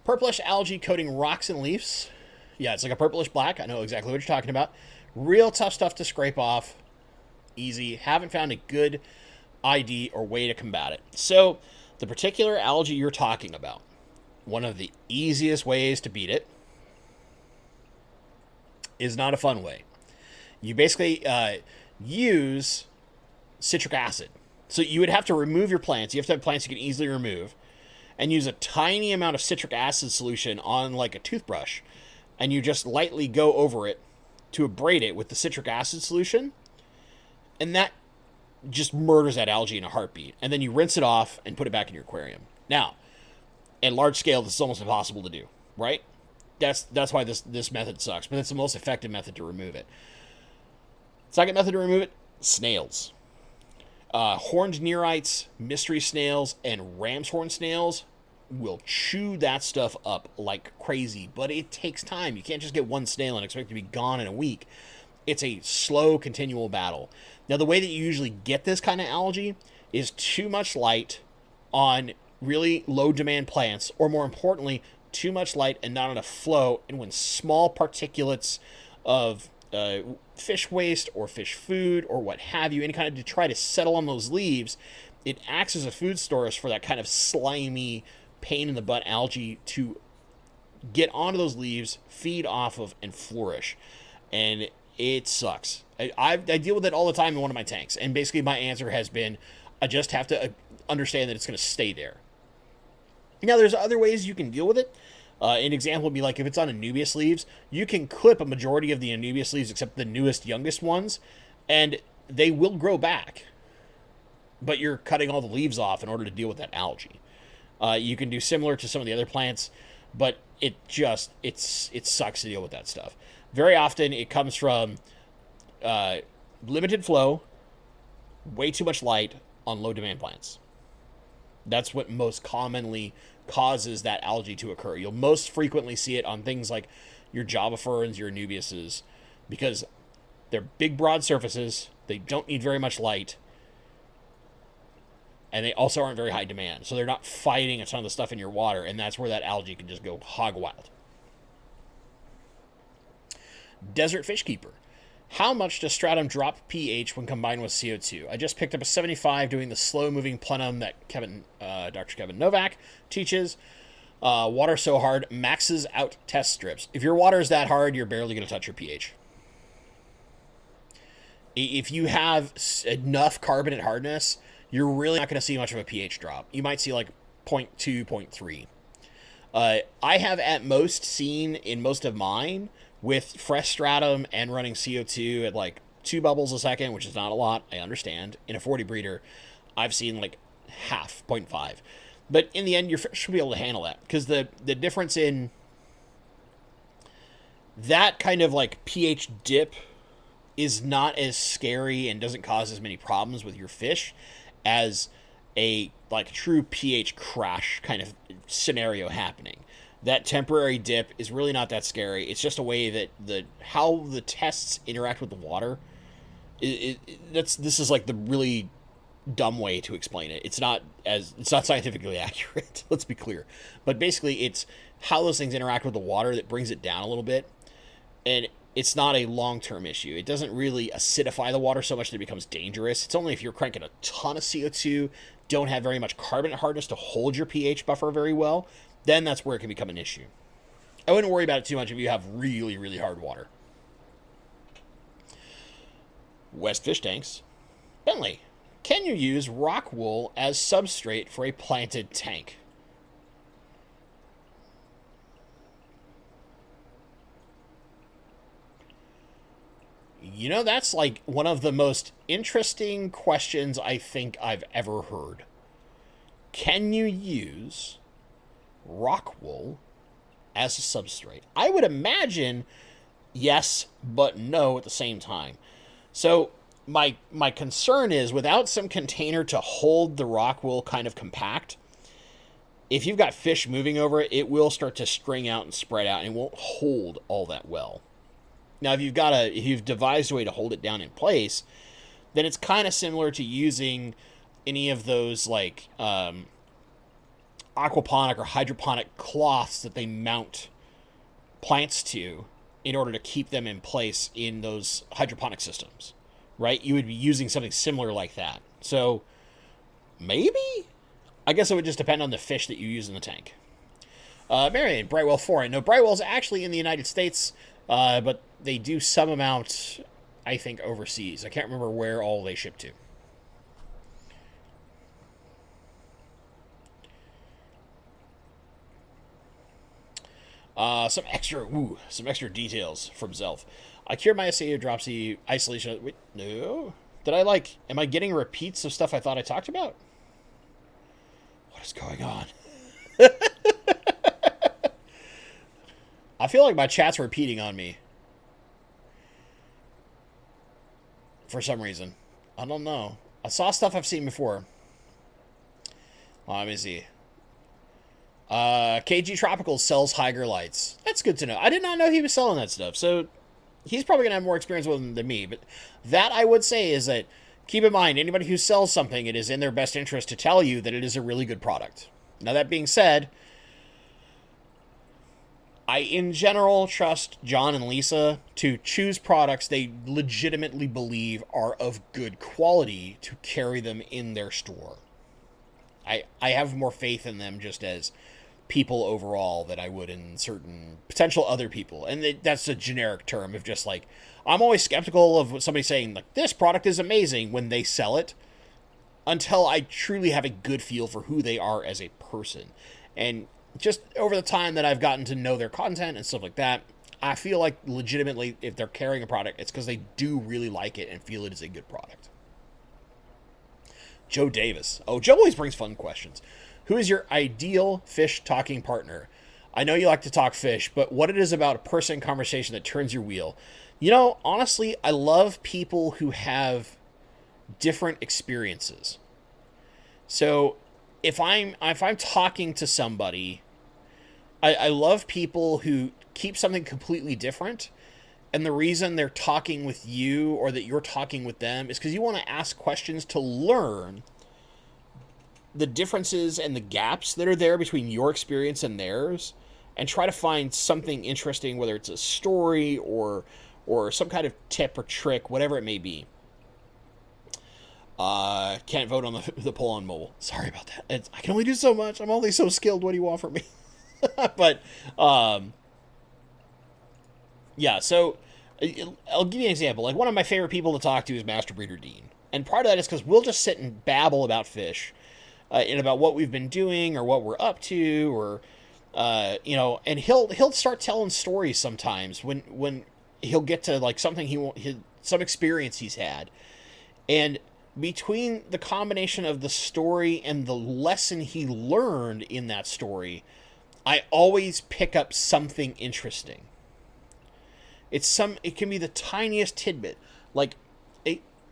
Purplish algae coating rocks and leaves. Yeah, it's like a purplish black. I know exactly what you're talking about. Real tough stuff to scrape off. Easy. Haven't found a good ID or way to combat it. So, the particular algae you're talking about, one of the easiest ways to beat it is not a fun way. You basically use citric acid. So you would have to remove your plants. You have to have plants you can easily remove, and use a tiny amount of citric acid solution on like a toothbrush, and you just lightly go over it to abrade it with the citric acid solution, and that just murders that algae in a heartbeat. And then you rinse it off and put it back in your aquarium. Now, at large scale, this is almost impossible to do, right? That's why this method sucks, but it's the most effective method to remove it. Second method to remove it, snails. Horned neorites, mystery snails, and ram's horn snails will chew that stuff up like crazy, but it takes time. You can't just get one snail and expect it to be gone in a week. It's a slow, continual battle. Now, the way that you usually get this kind of algae is too much light on really low demand plants, or more importantly, too much light and not enough flow. And when small particulates of fish waste or fish food or what have you, any kind of to try to settle on those leaves, it acts as a food source for that kind of slimy, pain in the butt algae to get onto those leaves, feed off of, and flourish. And it sucks. I deal with it all the time in one of my tanks, and basically my answer has been, I just have to understand that it's going to stay there. Now, there's other ways you can deal with it. An example would be like if it's on Anubias leaves, you can clip a majority of the Anubias leaves except the newest, youngest ones, and they will grow back. But you're cutting all the leaves off in order to deal with that algae. You can do similar to some of the other plants, but it sucks to deal with that stuff. Very often it comes from limited flow, way too much light on low demand plants. That's what most commonly causes that algae to occur. You'll most frequently see it on things like your Java ferns, your Anubiases, because they're big, broad surfaces. They don't need very much light. And they also aren't very high demand. So they're not fighting a ton of the stuff in your water, and that's where that algae can just go hog wild. Desert Fish Keeper. How much does stratum drop pH when combined with CO2? I just picked up a 75 doing the slow-moving plenum that Dr. Kevin Novak teaches. Water so hard, maxes out test strips. If your water is that hard, you're barely going to touch your pH. If you have enough carbonate hardness, you're really not going to see much of a pH drop. You might see like 0.2, 0.3. I have at most seen in most of mine with fresh stratum and running CO2 at like 2 bubbles a second, which is not a lot, I understand. In a 40 breeder, I've seen like half, 0.5. But in the end, your fish should be able to handle that, because the difference in that kind of like pH dip is not as scary and doesn't cause as many problems with your fish as a like true pH crash kind of scenario happening. That temporary dip is really not that scary. It's just a way that how the tests interact with the water. This is like the really dumb way to explain it. It's not scientifically accurate. Let's be clear. But basically, it's how those things interact with the water that brings it down a little bit, and it's not a long-term issue. It doesn't really acidify the water so much that it becomes dangerous. It's only if you're cranking a ton of CO2, don't have very much carbonate hardness to hold your pH buffer very well, then that's where it can become an issue. I wouldn't worry about it too much if you have really, really hard water. West Fish Tanks. Bentley, can you use rockwool as substrate for a planted tank? You know, that's like one of the most interesting questions I think I've ever heard. Can you use rockwool as a substrate? I would imagine yes, but no at the same time. So my concern is, without some container to hold the rockwool kind of compact, if you've got fish moving over it, it will start to string out and spread out, and it won't hold all that well. Now, if you've devised a way to hold it down in place, then it's kind of similar to using any of those like aquaponic or hydroponic cloths that they mount plants to in order to keep them in place in those hydroponic systems, right? You would be using something similar like that. So maybe? I guess it would just depend on the fish that you use in the tank. Marion, Brightwell 4. I know Brightwell's actually in the United States, but they do some amount, I think, overseas. I can't remember where all they ship to. Some extra details from Zelf. I cured my SAO dropsy isolation. Wait, no. Am I getting repeats of stuff I thought I talked about? What is going on? I feel like my chat's repeating on me. For some reason. I don't know. I saw stuff I've seen before. Well, let me see. KG Tropical sells Higer lights. That's good to know. I did not know he was selling that stuff. So he's probably going to have more experience with them than me. But that I would say is that keep in mind, anybody who sells something, it is in their best interest to tell you that it is a really good product. Now, that being said, I, in general, trust John and Lisa to choose products they legitimately believe are of good quality to carry them in their store. I have more faith in them just as people overall than I would in certain potential other people. And that's a generic term of just like, I'm always skeptical of somebody saying, like, this product is amazing when they sell it until I truly have a good feel for who they are as a person. And just over the time that I've gotten to know their content and stuff like that, I feel like legitimately if they're carrying a product, it's because they do really like it and feel it is a good product. Joe Davis. Oh, Joe always brings fun questions. Who is your ideal fish talking partner? I know you like to talk fish, but what it is about a person conversation that turns your wheel? You know, honestly, I love people who have different experiences. So if I'm talking to somebody, I love people who keep something completely different. And the reason they're talking with you or that you're talking with them is because you want to ask questions to learn the differences and the gaps that are there between your experience and theirs, and try to find something interesting, whether it's a story or some kind of tip or trick, whatever it may be. Can't vote on the poll on mobile. Sorry about that. I can only do so much. I'm only so skilled. What do you want from me? But, yeah, so I'll give you an example. Like, one of my favorite people to talk to is Master Breeder Dean. And part of that is because we'll just sit and babble about fish, and about what we've been doing or what we're up to, or, and he'll start telling stories sometimes when he'll get to, like, something some experience he's had. And between the combination of the story and the lesson he learned in that story, I always pick up something interesting. It can be the tiniest tidbit. Like,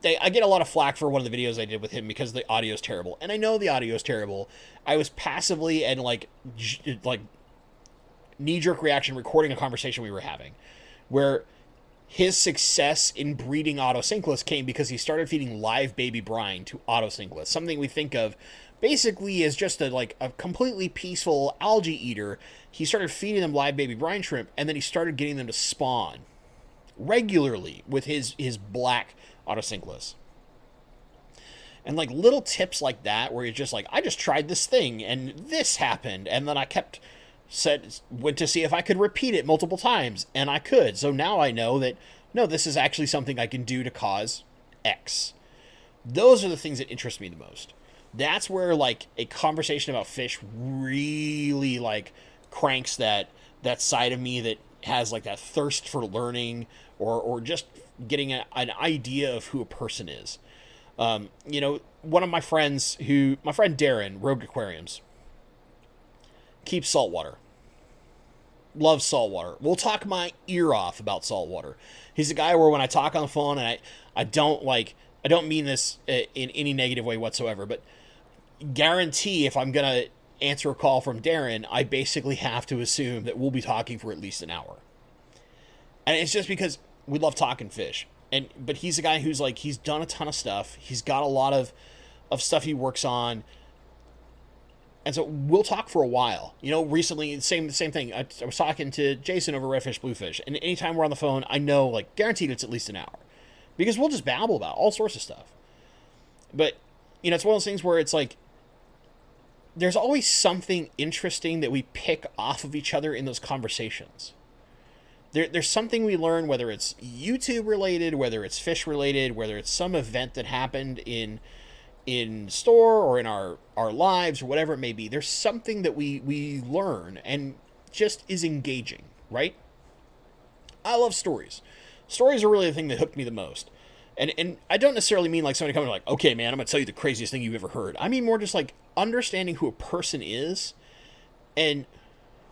I get a lot of flack for one of the videos I did with him because the audio is terrible. And I know the audio is terrible. I was passively and like knee-jerk reaction recording a conversation we were having where his success in breeding autosynclists came because he started feeding live baby brine to autosynclists, something we think of basically as just a completely peaceful algae eater. He started feeding them live baby brine shrimp, and then he started getting them to spawn regularly with his black autosynclists. And like little tips like that where you're just like, I just tried this thing and this happened, and then I went to see if I could repeat it multiple times, and I could. So now I know that, no, this is actually something I can do to cause X. Those are the things that interest me the most. That's where, like, a conversation about fish really, like, cranks that side of me that has, like, that thirst for learning or just getting an idea of who a person is. One of my friend Darren, Rogue Aquariums, keeps saltwater. Loves saltwater. We'll talk my ear off about saltwater. He's a guy where when I talk on the phone, and I don't mean this in any negative way whatsoever, but guarantee if I'm going to answer a call from Darren, I basically have to assume that we'll be talking for at least an hour. And it's just because we love talking fish. But he's a guy who's like, he's done a ton of stuff. He's got a lot of stuff he works on. And so we'll talk for a while. Recently, same thing. I was talking to Jason over Redfish Bluefish. And anytime we're on the phone, I know, like, guaranteed it's at least an hour. Because we'll just babble about all sorts of stuff. But, it's one of those things where it's like, there's always something interesting that we pick off of each other in those conversations. There's something we learn, whether it's YouTube related, whether it's fish related, whether it's some event that happened in store or in our lives or whatever it may be. There's something that we learn and just is engaging, right? I love stories. Stories are really the thing that hooked me the most. And I don't necessarily mean like somebody coming like, okay, man, I'm going to tell you the craziest thing you've ever heard. I mean more just like understanding who a person is and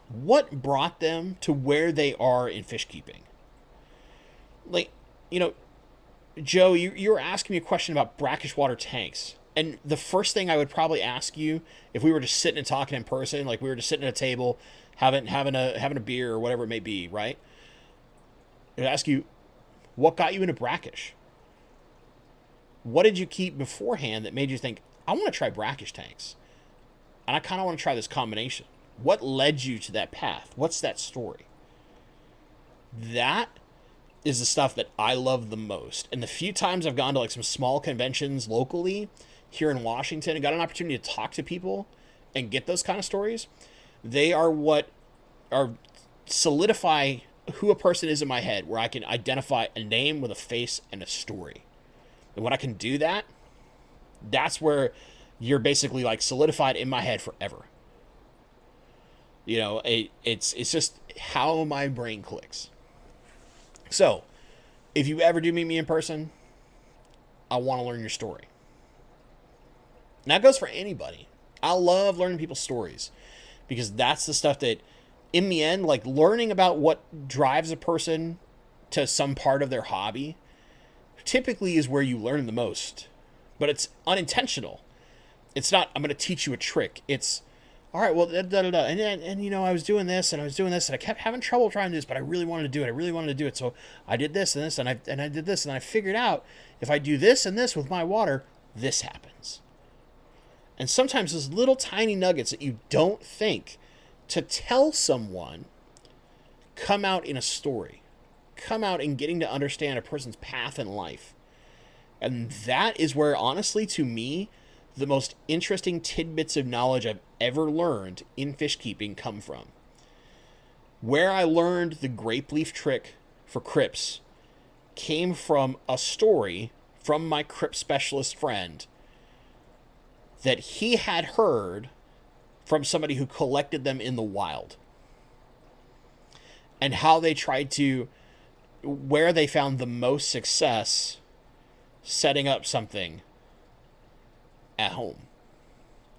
what brought them to where they are in fish keeping. Like, Joe, you were asking me a question about brackish water tanks. And the first thing I would probably ask you, if we were just sitting and talking in person, like we were just sitting at a table, having a beer or whatever it may be, right? I would ask you, What got you into brackish? What did you keep beforehand that made you think, I want to try brackish tanks? And I kind of want to try this combination. What led you to that path? What's that story? That is the stuff that I love the most. And the few times I've gone to like some small conventions locally here in Washington and got an opportunity to talk to people and get those kind of stories, they are what are solidify who a person is in my head, where I can identify a name with a face and a story. And when I can do that, that's where you're basically like solidified in my head forever. You know, it's just how my brain clicks. So, if you ever do meet me in person, I want to learn your story. And that goes for anybody. I love learning people's stories because that's the stuff that, in the end, like learning about what drives a person to some part of their hobby typically is where you learn the most. But it's unintentional. It's not, I'm going to teach you a trick. It's, all right, well, and you know, I was doing this, and I kept having trouble trying to do this, but I really wanted to do it. So I did this and this, and I did this, and I figured out if I do this and this with my water, this happens. And sometimes those little tiny nuggets that you don't think to tell someone come out in a story, come out in getting to understand a person's path in life. And that is where, honestly, to me, the most interesting tidbits of knowledge I've ever learned in fish keeping come from. Where I learned the grape leaf trick for Crips came from a story from my Crip specialist friend that he had heard from somebody who collected them in the wild. And how they tried to, where they found the most success setting up something at home.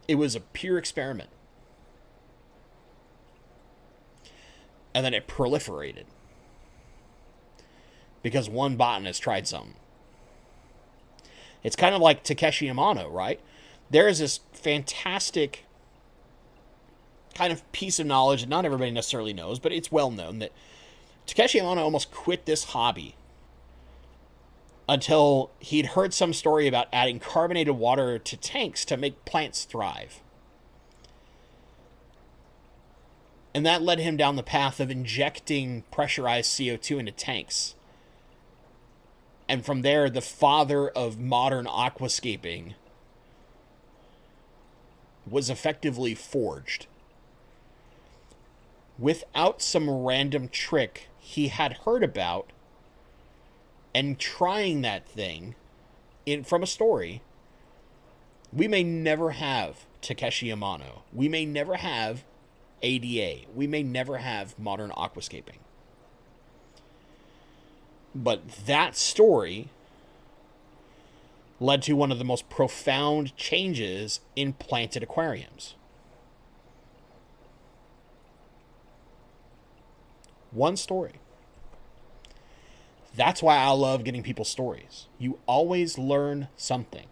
It was a pure experiment. And then it proliferated. Because one botanist tried something. It's kind of like Takeshi Amano, right? There is this fantastic kind of piece of knowledge that not everybody necessarily knows, but it's well known that Takeshi Amano almost quit this hobby until he'd heard some story about adding carbonated water to tanks to make plants thrive. And that led him down the path of injecting pressurized CO2 into tanks. And from there, the father of modern aquascaping was effectively forged. Without some random trick he had heard about and trying that thing from a story, we may never have Takeshi Amano. We may never have ADA. We may never have modern aquascaping. But that story led to one of the most profound changes in planted aquariums. One story. That's why I love getting people's stories. You always learn something,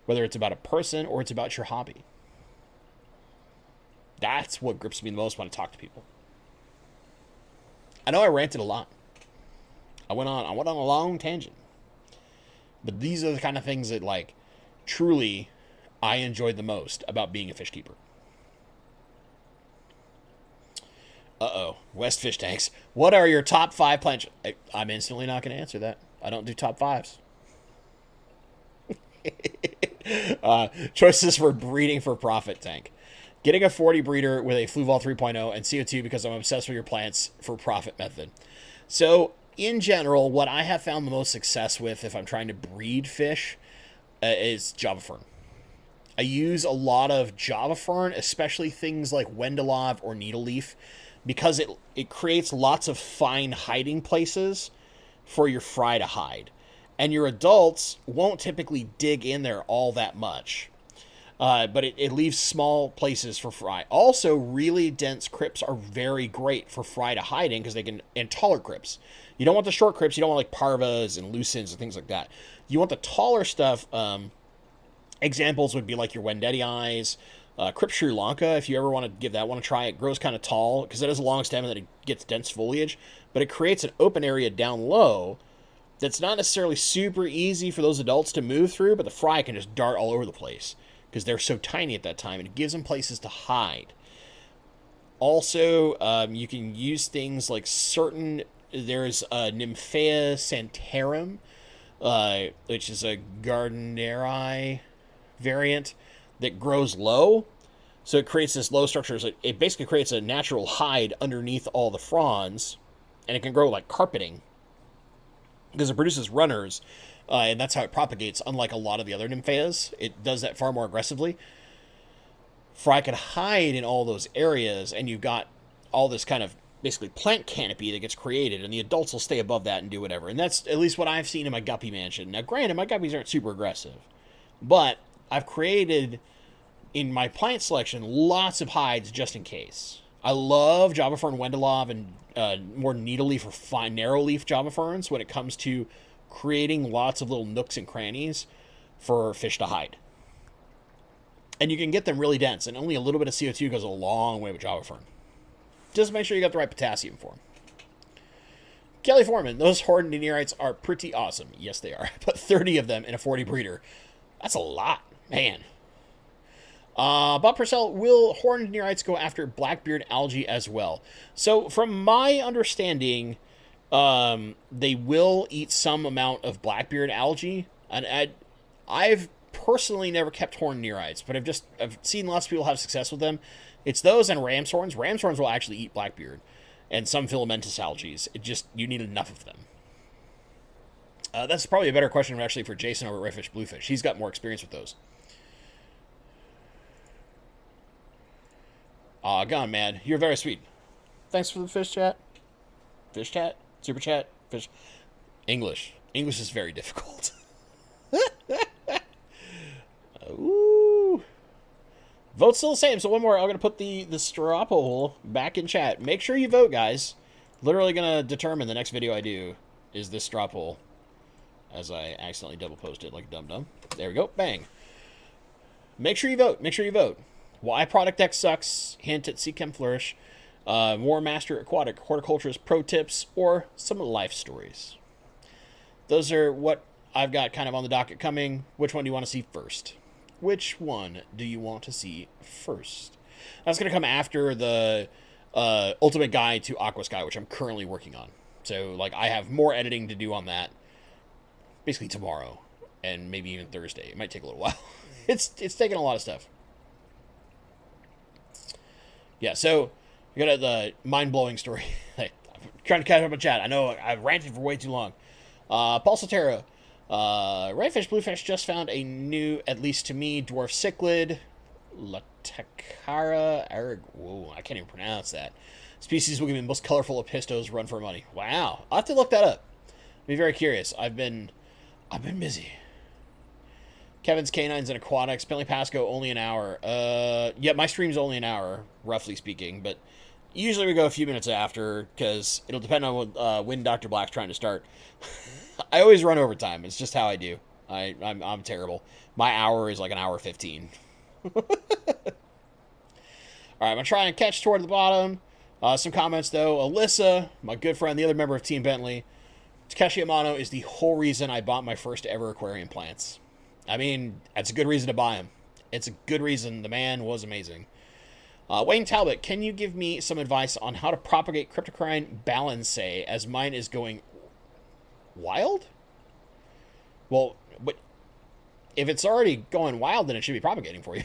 whether it's about a person or it's about your hobby. That's what grips me the most when I talk to people. I know I ranted a lot. I went on a long tangent. But these are the kind of things that, like, truly I enjoyed the most about being a fish keeper. West fish tanks. What are your top 5 plants? I'm instantly not going to answer that. I don't do top 5s. Choices for breeding for profit tank. Getting a 40 breeder with a Fluval 3.0 and CO2 because I'm obsessed with your plants for profit method. So, in general, what I have found the most success with if I'm trying to breed fish is Java Fern. I use a lot of Java Fern, especially things like Wendelov or Needle Leaf, because it creates lots of fine hiding places for your fry to hide. And your adults won't typically dig in there all that much. But it leaves small places for fry. Also, really dense Crips are very great for fry to hide in because they can, and taller Crips. You don't want the short Crips. You don't want like Parvas and Lucins and things like that. You want the taller stuff. Examples would be like your Wendetti eyes, Crips Sri Lanka. If you ever want to give that one a try, it grows kind of tall because it has a long stem and then it gets dense foliage. But it creates an open area down low that's not necessarily super easy for those adults to move through, but the fry can just dart all over the place because they're so tiny at that time, and it gives them places to hide. Also, you can use things like there's Nymphea santarum, which is a Gardneri variant that grows low. So it creates this low structure. So it basically creates a natural hide underneath all the fronds, and it can grow like carpeting because it produces runners, and that's how it propagates, unlike a lot of the other Nymphaeas. It does that far more aggressively. Fry can hide in all those areas, and you've got all this kind of basically plant canopy that gets created, and the adults will stay above that and do whatever. And that's at least what I've seen in my guppy mansion. Now, granted, my guppies aren't super aggressive, but I've created, in my plant selection, lots of hides just in case. I love Java Fern Wendelov and more needleleaf or fine narrow leaf Java Ferns when it comes to creating lots of little nooks and crannies for fish to hide. And you can get them really dense, and only a little bit of CO2 goes a long way with Java Fern. Just make sure you got the right potassium for them. Kelly Foreman, those horned meteorites are pretty awesome. Yes, they are. I put 30 of them in a 40 breeder. That's a lot, man. Bob Purcell, will horned meteorites go after blackbeard algae as well? So, from my understanding, they will eat some amount of blackbeard algae. And I've personally never kept horned meteorites, but I've seen lots of people have success with them. It's those and ram's horns. Ram's horns will actually eat blackbeard and some filamentous algae. You need enough of them. That's probably a better question actually for Jason over at Redfish Bluefish. He's got more experience with those. Aw, gone, man. You're very sweet. Thanks for the fish chat. Fish chat? Super chat? Fish. English. English is very difficult. Ooh. Vote's still the same, so one more. I'm going to put the straw poll back in chat. Make sure you vote, guys. Literally going to determine the next video I do is this straw poll. As I accidentally double posted like a dum-dum. There we go. Bang. Make sure you vote. Make sure you vote. Why Product X sucks. Hint at CkimF Flourish. More Master Aquatic Horticulturist pro tips. Or some life stories. Those are what I've got kind of on the docket coming. Which one do you want to see first? Which one do you want to see first? That's going to come after the Ultimate Guide to Aqua Sky, which I'm currently working on. So, like, I have more editing to do on that. Basically tomorrow. And maybe even Thursday. It might take a little while. It's taking a lot of stuff. Yeah, so, I got the mind-blowing story. I'm trying to catch up on chat. I know I've ranted for way too long. Paul Sotero. Redfish Bluefish just found a new, at least to me, dwarf cichlid. Latacara. Whoa, I can't even pronounce that. Species will give me the most colorful of pistos, run for money. Wow. I'll have to look that up. Be very curious. I've been busy. Kevin's Canines and Aquatics. Bentley Pasco, only an hour. Yeah, my stream's only an hour, roughly speaking, but usually we go a few minutes after, because it'll depend on when Dr. Black's trying to start. I always run overtime. It's just how I do. I'm terrible. My hour is like an hour 15. All right, I'm going to try and catch toward the bottom. Some comments, though. Alyssa, my good friend, the other member of Team Bentley. Takeshi Amano is the whole reason I bought my first ever aquarium plants. I mean, that's a good reason to buy them. It's a good reason. The man was amazing. Wayne Talbot, can you give me some advice on how to propagate Cryptocrine balancea, as mine is going wild? Well, but if it's already going wild, then it should be propagating for you.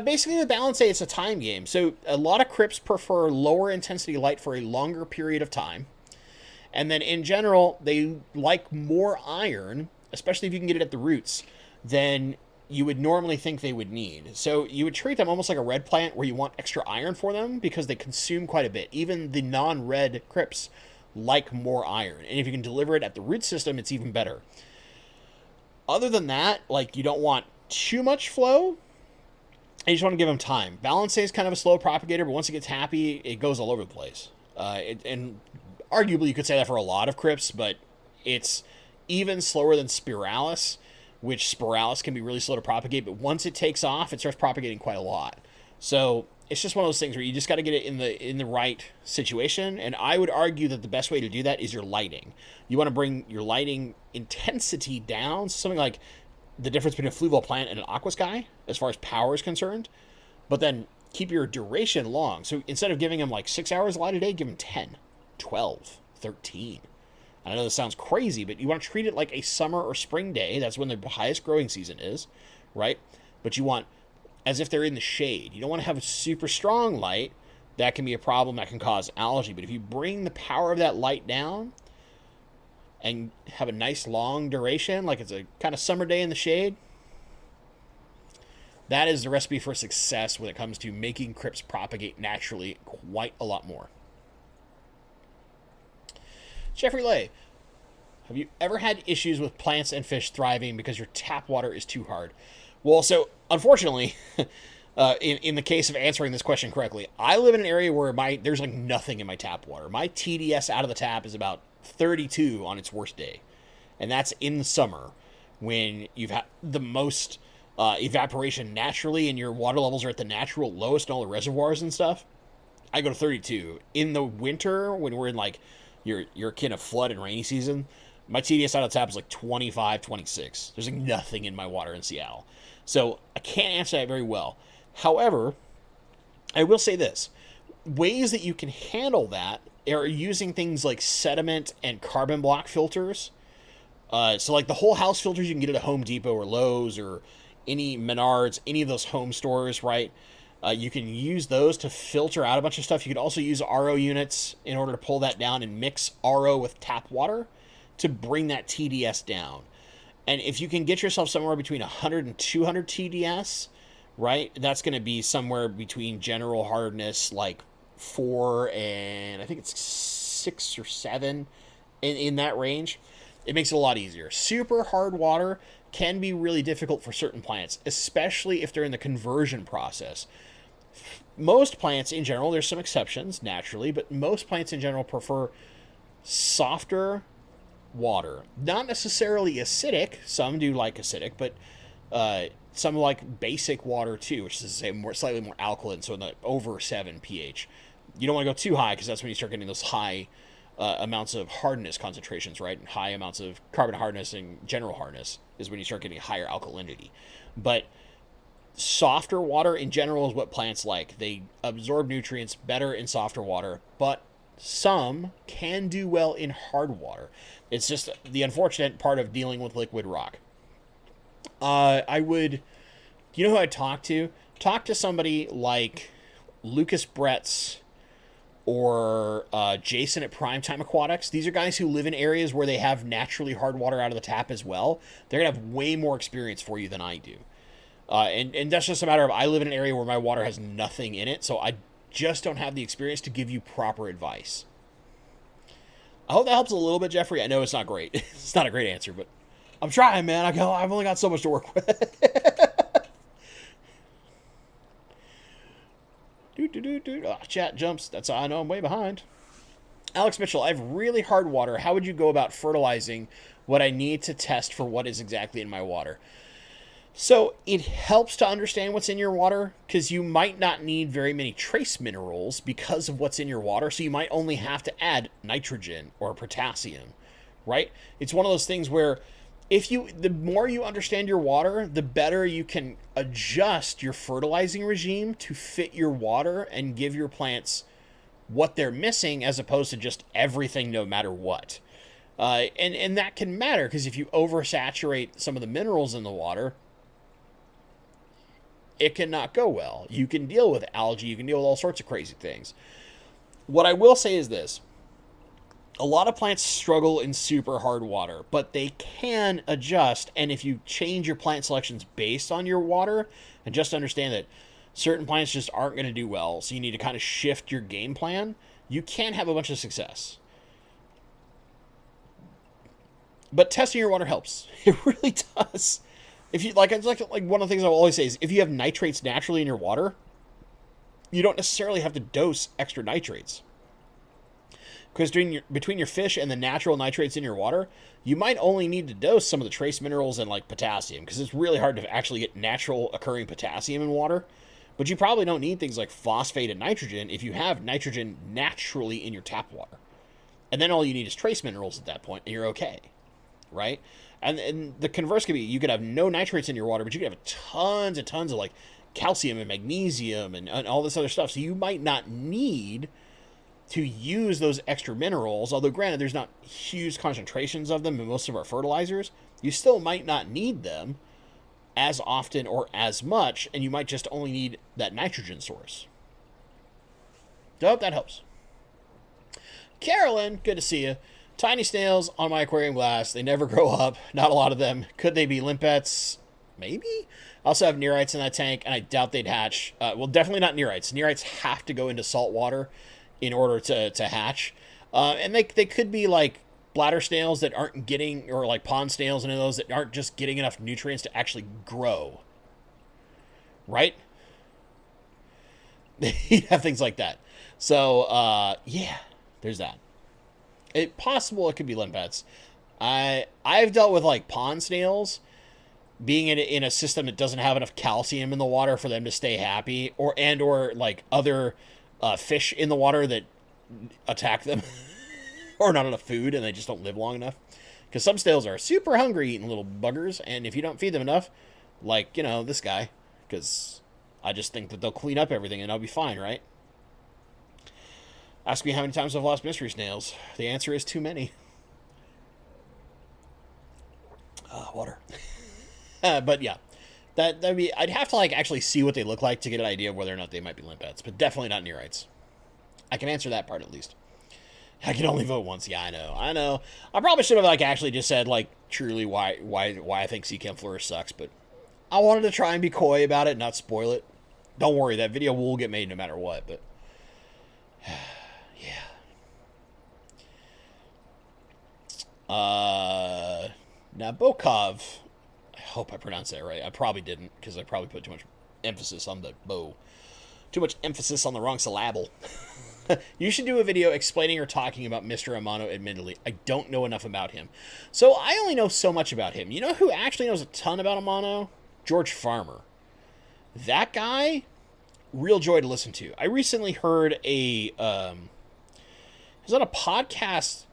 Basically, the balancea, it's a time game. So a lot of Crips prefer lower intensity light for a longer period of time. And then in general, they like more iron, especially if you can get it at the roots, than you would normally think they would need. So you would treat them almost like a red plant where you want extra iron for them because they consume quite a bit. Even the non-red Crips like more iron. And if you can deliver it at the root system, it's even better. Other than that, like, you don't want too much flow. And you just want to give them time. Balancea is kind of a slow propagator, but once it gets happy, it goes all over the place. And arguably you could say that for a lot of Crips, but it's even slower than Spiralis, which Spiralis can be really slow to propagate, but once it takes off, it starts propagating quite a lot. So it's just one of those things where you just got to get it in the right situation. And I would argue that the best way to do that is your lighting. You want to bring your lighting intensity down, something like the difference between a fluval plant and an aqua sky as far as power is concerned, but then keep your duration long. So instead of giving them like 6 hours light a day, give them 10, 12, 13. I know this sounds crazy, but you want to treat it like a summer or spring day. That's when the highest growing season is, right? But you want as if they're in the shade. You don't want to have a super strong light. That can be a problem that can cause algae. But if you bring the power of that light down and have a nice long duration, like it's a kind of summer day in the shade, that is the recipe for success when it comes to making Crips propagate naturally quite a lot more. Jeffrey Lay, have you ever had issues with plants and fish thriving because your tap water is too hard? Well, so unfortunately, in the case of answering this question correctly, I live in an area where there's like nothing in my tap water. My TDS out of the tap is about 32 on its worst day. And that's in the summer when you've had the most evaporation naturally and your water levels are at the natural lowest in all the reservoirs and stuff. I go to 32. In the winter, when we're in like your kind of flood and rainy season, my TDS out of the tap is like 25, 26. There's like nothing in my water in Seattle. So I can't answer that very well. However, I will say this. Ways that you can handle that are using things like sediment and carbon block filters. So like the whole house filters you can get at a Home Depot or Lowe's or any Menards, any of those home stores, right? You can use those to filter out a bunch of stuff. You could also use RO units in order to pull that down and mix RO with tap water to bring that TDS down. And if you can get yourself somewhere between 100 and 200 TDS, right, that's going to be somewhere between general hardness, like 4 and I think it's 6 or 7 in that range. It makes it a lot easier. Super hard water can be really difficult for certain plants, especially if they're in the conversion process. Most plants in general, there's some exceptions naturally, but most plants in general prefer softer water. Not necessarily acidic. Some do like acidic, but some like basic water too, which is to say slightly more alkaline, so in the over 7 pH. You don't want to go too high because that's when you start getting those high amounts of hardness concentrations, right? And high amounts of carbon hardness and general hardness is when you start getting higher alkalinity. But softer water in general is what plants like. They absorb nutrients better in softer water, but some can do well in hard water. It's just the unfortunate part of dealing with liquid rock. You know who I'd talk to? Talk to somebody like Lucas Bretz or Jason at Primetime Aquatics. These are guys who live in areas where they have naturally hard water out of the tap as well. They're going to have way more experience for you than I do. And that's just a matter of I live in an area where my water has nothing in it, so I just don't have the experience to give you proper advice. I hope that helps a little bit, Jeffrey. I know it's not great. It's not a great answer, but I'm trying, man. I've only got so much to work with. Chat jumps. That's how I know I'm way behind. Alex Mitchell, I have really hard water. How would you go about fertilizing what I need to test for what is exactly in my water? So it helps to understand what's in your water because you might not need very many trace minerals because of what's in your water. So you might only have to add nitrogen or potassium, right? It's one of those things where the more you understand your water, the better you can adjust your fertilizing regime to fit your water and give your plants what they're missing as opposed to just everything no matter what. And that can matter because if you oversaturate some of the minerals in the water, it cannot go well. You can deal with algae. You can deal with all sorts of crazy things. What I will say is this. A lot of plants struggle in super hard water, but they can adjust. And if you change your plant selections based on your water, and just understand that certain plants just aren't going to do well, so you need to kind of shift your game plan, you can have a bunch of success. But testing your water helps. It really does. If you like one of the things I will always say is if you have nitrates naturally in your water, you don't necessarily have to dose extra nitrates. Because between your fish and the natural nitrates in your water, you might only need to dose some of the trace minerals and like potassium, because it's really hard to actually get natural occurring potassium in water. But you probably don't need things like phosphate and nitrogen if you have nitrogen naturally in your tap water. And then all you need is trace minerals at that point, and you're okay, right? And the converse could be you could have no nitrates in your water, but you could have tons and tons of like calcium and magnesium and all this other stuff. So you might not need to use those extra minerals, although granted there's not huge concentrations of them in most of our fertilizers. You still might not need them as often or as much, and you might just only need that nitrogen source. So I hope that helps. Carolyn, good to see you. Tiny snails on my aquarium glass. They never grow up. Not a lot of them. Could they be limpets? Maybe. I also have neorites in that tank, and I doubt they'd hatch. Well, definitely not neorites. Neorites have to go into salt water in order to hatch. And they could be like bladder snails that aren't getting, or like pond snails and those that aren't just getting enough nutrients to actually grow. Right? You have things like that. So, yeah, there's that. It's possible it could be limpets. I've dealt with like pond snails being in a system that doesn't have enough calcium in the water for them to stay happy, or like other fish in the water that attack them, or not enough food and they just don't live long enough. Because some snails are super hungry eating little buggers, and if you don't feed them enough, like, you know, this guy, because I just think that they'll clean up everything and I'll be fine, right? Ask me how many times I've lost mystery snails. The answer is too many. Water. But yeah, that'd be. I'd have to like actually see what they look like to get an idea of whether or not they might be limpets, but definitely not neorites. I can answer that part at least. I can only vote once. Yeah, I know. I probably should have like actually just said like truly why I think CkimF Flourish sucks, but I wanted to try and be coy about it, not spoil it. Don't worry, that video will get made no matter what. But yeah. Nabokov. I hope I pronounced that right. I probably didn't, because I probably put too much emphasis on the bow. Too much emphasis on the wrong syllable. You should do a video explaining or talking about Mr. Amano, admittedly. I don't know enough about him. So I only know so much about him. You know who actually knows a ton about Amano? George Farmer. That guy, real joy to listen to. I recently heard he was on a podcast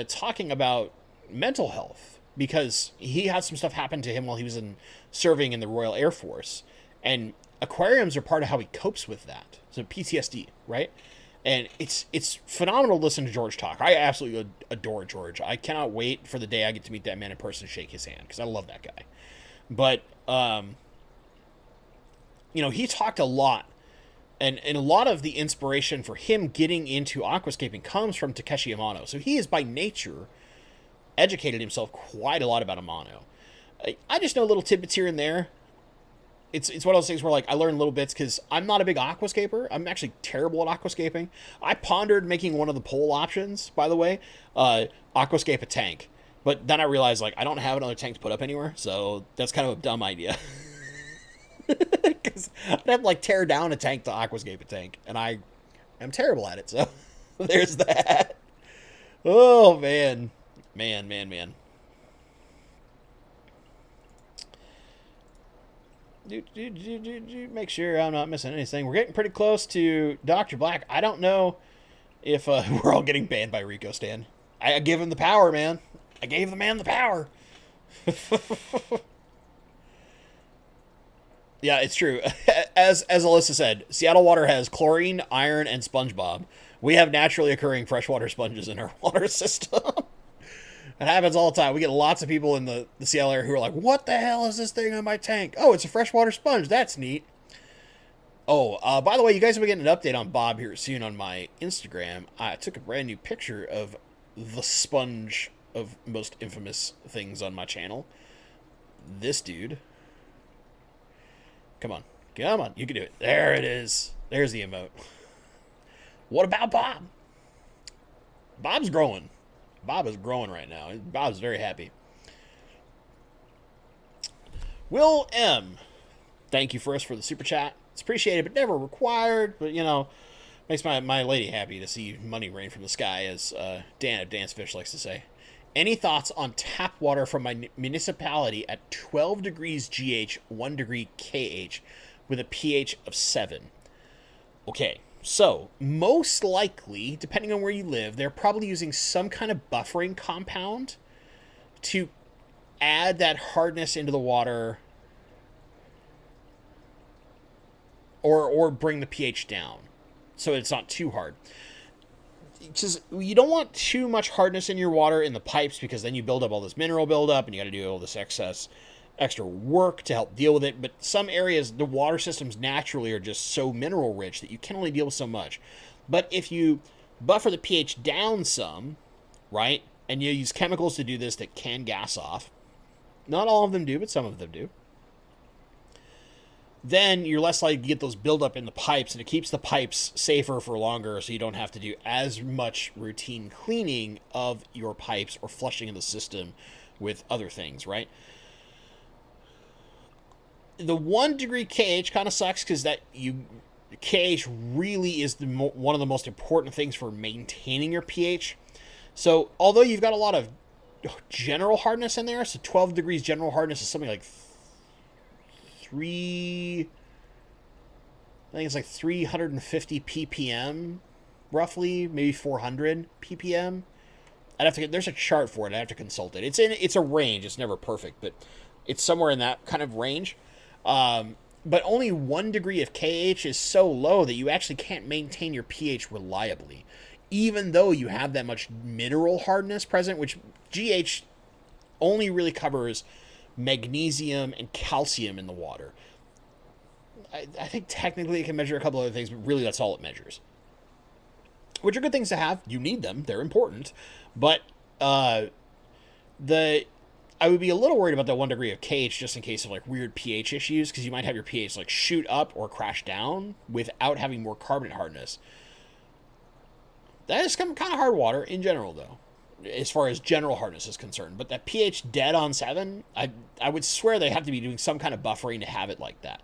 talking about mental health, because he had some stuff happen to him while he was serving in the Royal Air Force, and aquariums are part of how he copes with that. So PTSD, right? And it's phenomenal to listen to George talk. I absolutely adore George. I cannot wait for the day I get to meet that man in person and shake his hand, because I love that guy. But you know, he talked a lot, and a lot of the inspiration for him getting into aquascaping comes from Takeshi Amano. So he is by nature educated himself quite a lot about Amano. I just know little tidbits here and there. It's one of those things where like I learn little bits because I'm not a big aquascaper. I'm actually terrible at aquascaping. I pondered making one of the poll options, by the way, aquascape a tank. But then I realized like I don't have another tank to put up anywhere, so that's kind of a dumb idea. Because I'd have to like tear down a tank to aquascape a tank, and I am terrible at it. So there's that. Oh man. Make sure I'm not missing anything. We're getting pretty close to Dr. Black. I don't know if we're all getting banned by Rico Stan. I give him the power, man. I gave the man the power. Yeah, it's true. As Alyssa said, Seattle water has chlorine, iron, and SpongeBob. We have naturally occurring freshwater sponges in our water system. It happens all the time. We get lots of people in the Seattle area who are like, what the hell is this thing on my tank? Oh, it's a freshwater sponge. That's neat. Oh, by the way, you guys will be getting an update on Bob here soon on my Instagram. I took a brand new picture of the sponge of most infamous things on my channel. This dude. Come on. You can do it. There it is. There's the emote. What about Bob? Bob's growing. Bob is growing right now. Bob's very happy. Will M. Thank you for the super chat. It's appreciated, but never required. But, you know, makes my lady happy to see money rain from the sky, as Dan at Dance Fish likes to say. Any thoughts on tap water from my municipality at 12 degrees GH, 1 degree KH? with a pH of 7. Okay, so most likely, depending on where you live, they're probably using some kind of buffering compound to add that hardness into the water, or bring the pH down so it's not too hard. Because you don't want too much hardness in your water in the pipes, because then you build up all this mineral buildup and you got to do all this extra work to help deal with it. But some areas, the water systems naturally are just so mineral rich that you can only deal with so much. But if you buffer the pH down some, right, and you use chemicals to do this that can gas off, not all of them do, but some of them do, then you're less likely to get those buildup in the pipes, and it keeps the pipes safer for longer, so you don't have to do as much routine cleaning of your pipes or flushing of the system with other things, right? The 1 degree KH kind of sucks, because KH really is one of the most important things for maintaining your pH. So although you've got a lot of general hardness in there, so 12 degrees general hardness is something like 350 ppm, roughly, maybe 400 ppm. There's a chart for it. I have to consult it. It's a range. It's never perfect, but it's somewhere in that kind of range. But only 1 degree of KH is so low that you actually can't maintain your pH reliably, even though you have that much mineral hardness present, which GH only really covers magnesium and calcium in the water. I think technically it can measure a couple other things, but really that's all it measures. Which are good things to have. You need them. They're important. But I would be a little worried about that 1 degree of KH just in case of like weird pH issues, because you might have your pH like shoot up or crash down without having more carbonate hardness. That is kind of hard water in general, though, as far as general hardness is concerned. But that pH dead on 7, I would swear they have to be doing some kind of buffering to have it like that.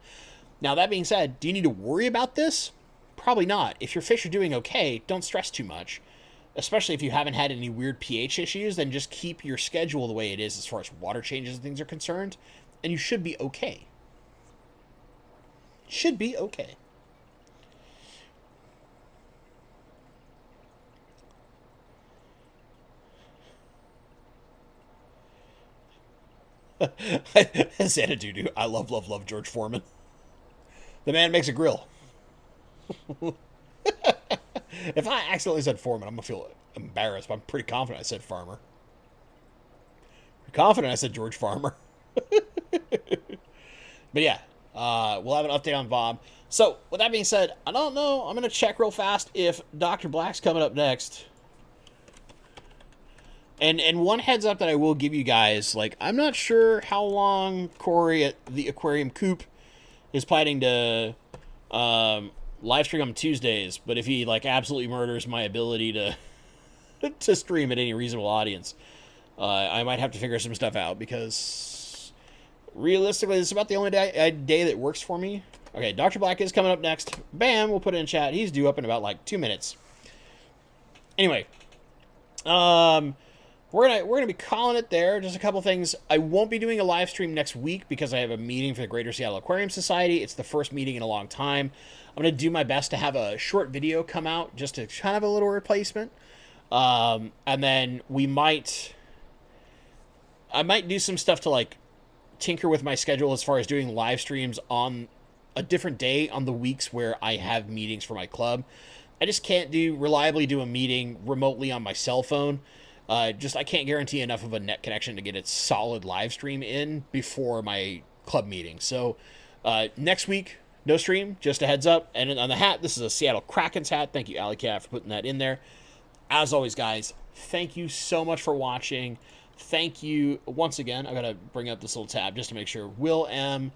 Now, that being said, do you need to worry about this? Probably not. If your fish are doing okay, don't stress too much. Especially if you haven't had any weird pH issues, then just keep your schedule the way it is as far as water changes and things are concerned, and you should be okay. Should be okay. Santa Doo-Doo. I love George Foreman. The man makes a grill. If I accidentally said Foreman, I'm going to feel embarrassed, but I'm pretty confident I said Farmer. Confident I said George Farmer. But yeah, we'll have an update on Bob. So, with that being said, I don't know. I'm going to check real fast if Dr. Black's coming up next. And one heads up that I will give you guys, like, I'm not sure how long Corey at the Aquarium Coop is planning to live stream on Tuesdays, but if he, like, absolutely murders my ability to stream at any reasonable audience, I might have to figure some stuff out, because realistically, this is about the only day that works for me. Okay, Dr. Black is coming up next. Bam, we'll put it in chat. He's due up in about, like, 2 minutes. Anyway, we're gonna be calling it there. Just a couple things. I won't be doing a live stream next week because I have a meeting for the Greater Seattle Aquarium Society. It's the first meeting in a long time. I'm gonna do my best to have a short video come out just to kind of a little replacement. And then I might do some stuff to like tinker with my schedule as far as doing live streams on a different day on the weeks where I have meetings for my club. I just can't reliably do a meeting remotely on my cell phone. I can't guarantee enough of a net connection to get a solid live stream in before my club meeting. So next week, no stream, just a heads up. And on the hat, this is a Seattle Kraken's hat. Thank you, Alley Cat, for putting that in there. As always, guys, thank you so much for watching. Thank you once again. I got to bring up this little tab just to make sure. Will M.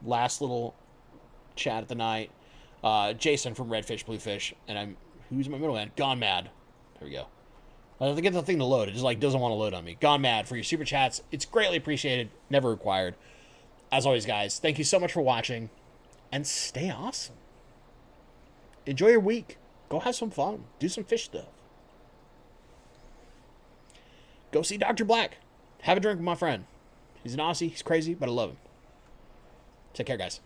Last little chat of the night. Jason from Redfish Bluefish, and who's my middleman? Gone Mad. There we go. I have to get the thing to load. It just like doesn't want to load on me. Gone Mad for your super chats. It's greatly appreciated. Never required. As always, guys, thank you so much for watching, and stay awesome. Enjoy your week. Go have some fun. Do some fish stuff. Go see Dr. Black. Have a drink with my friend. He's an Aussie. He's crazy, but I love him. Take care, guys.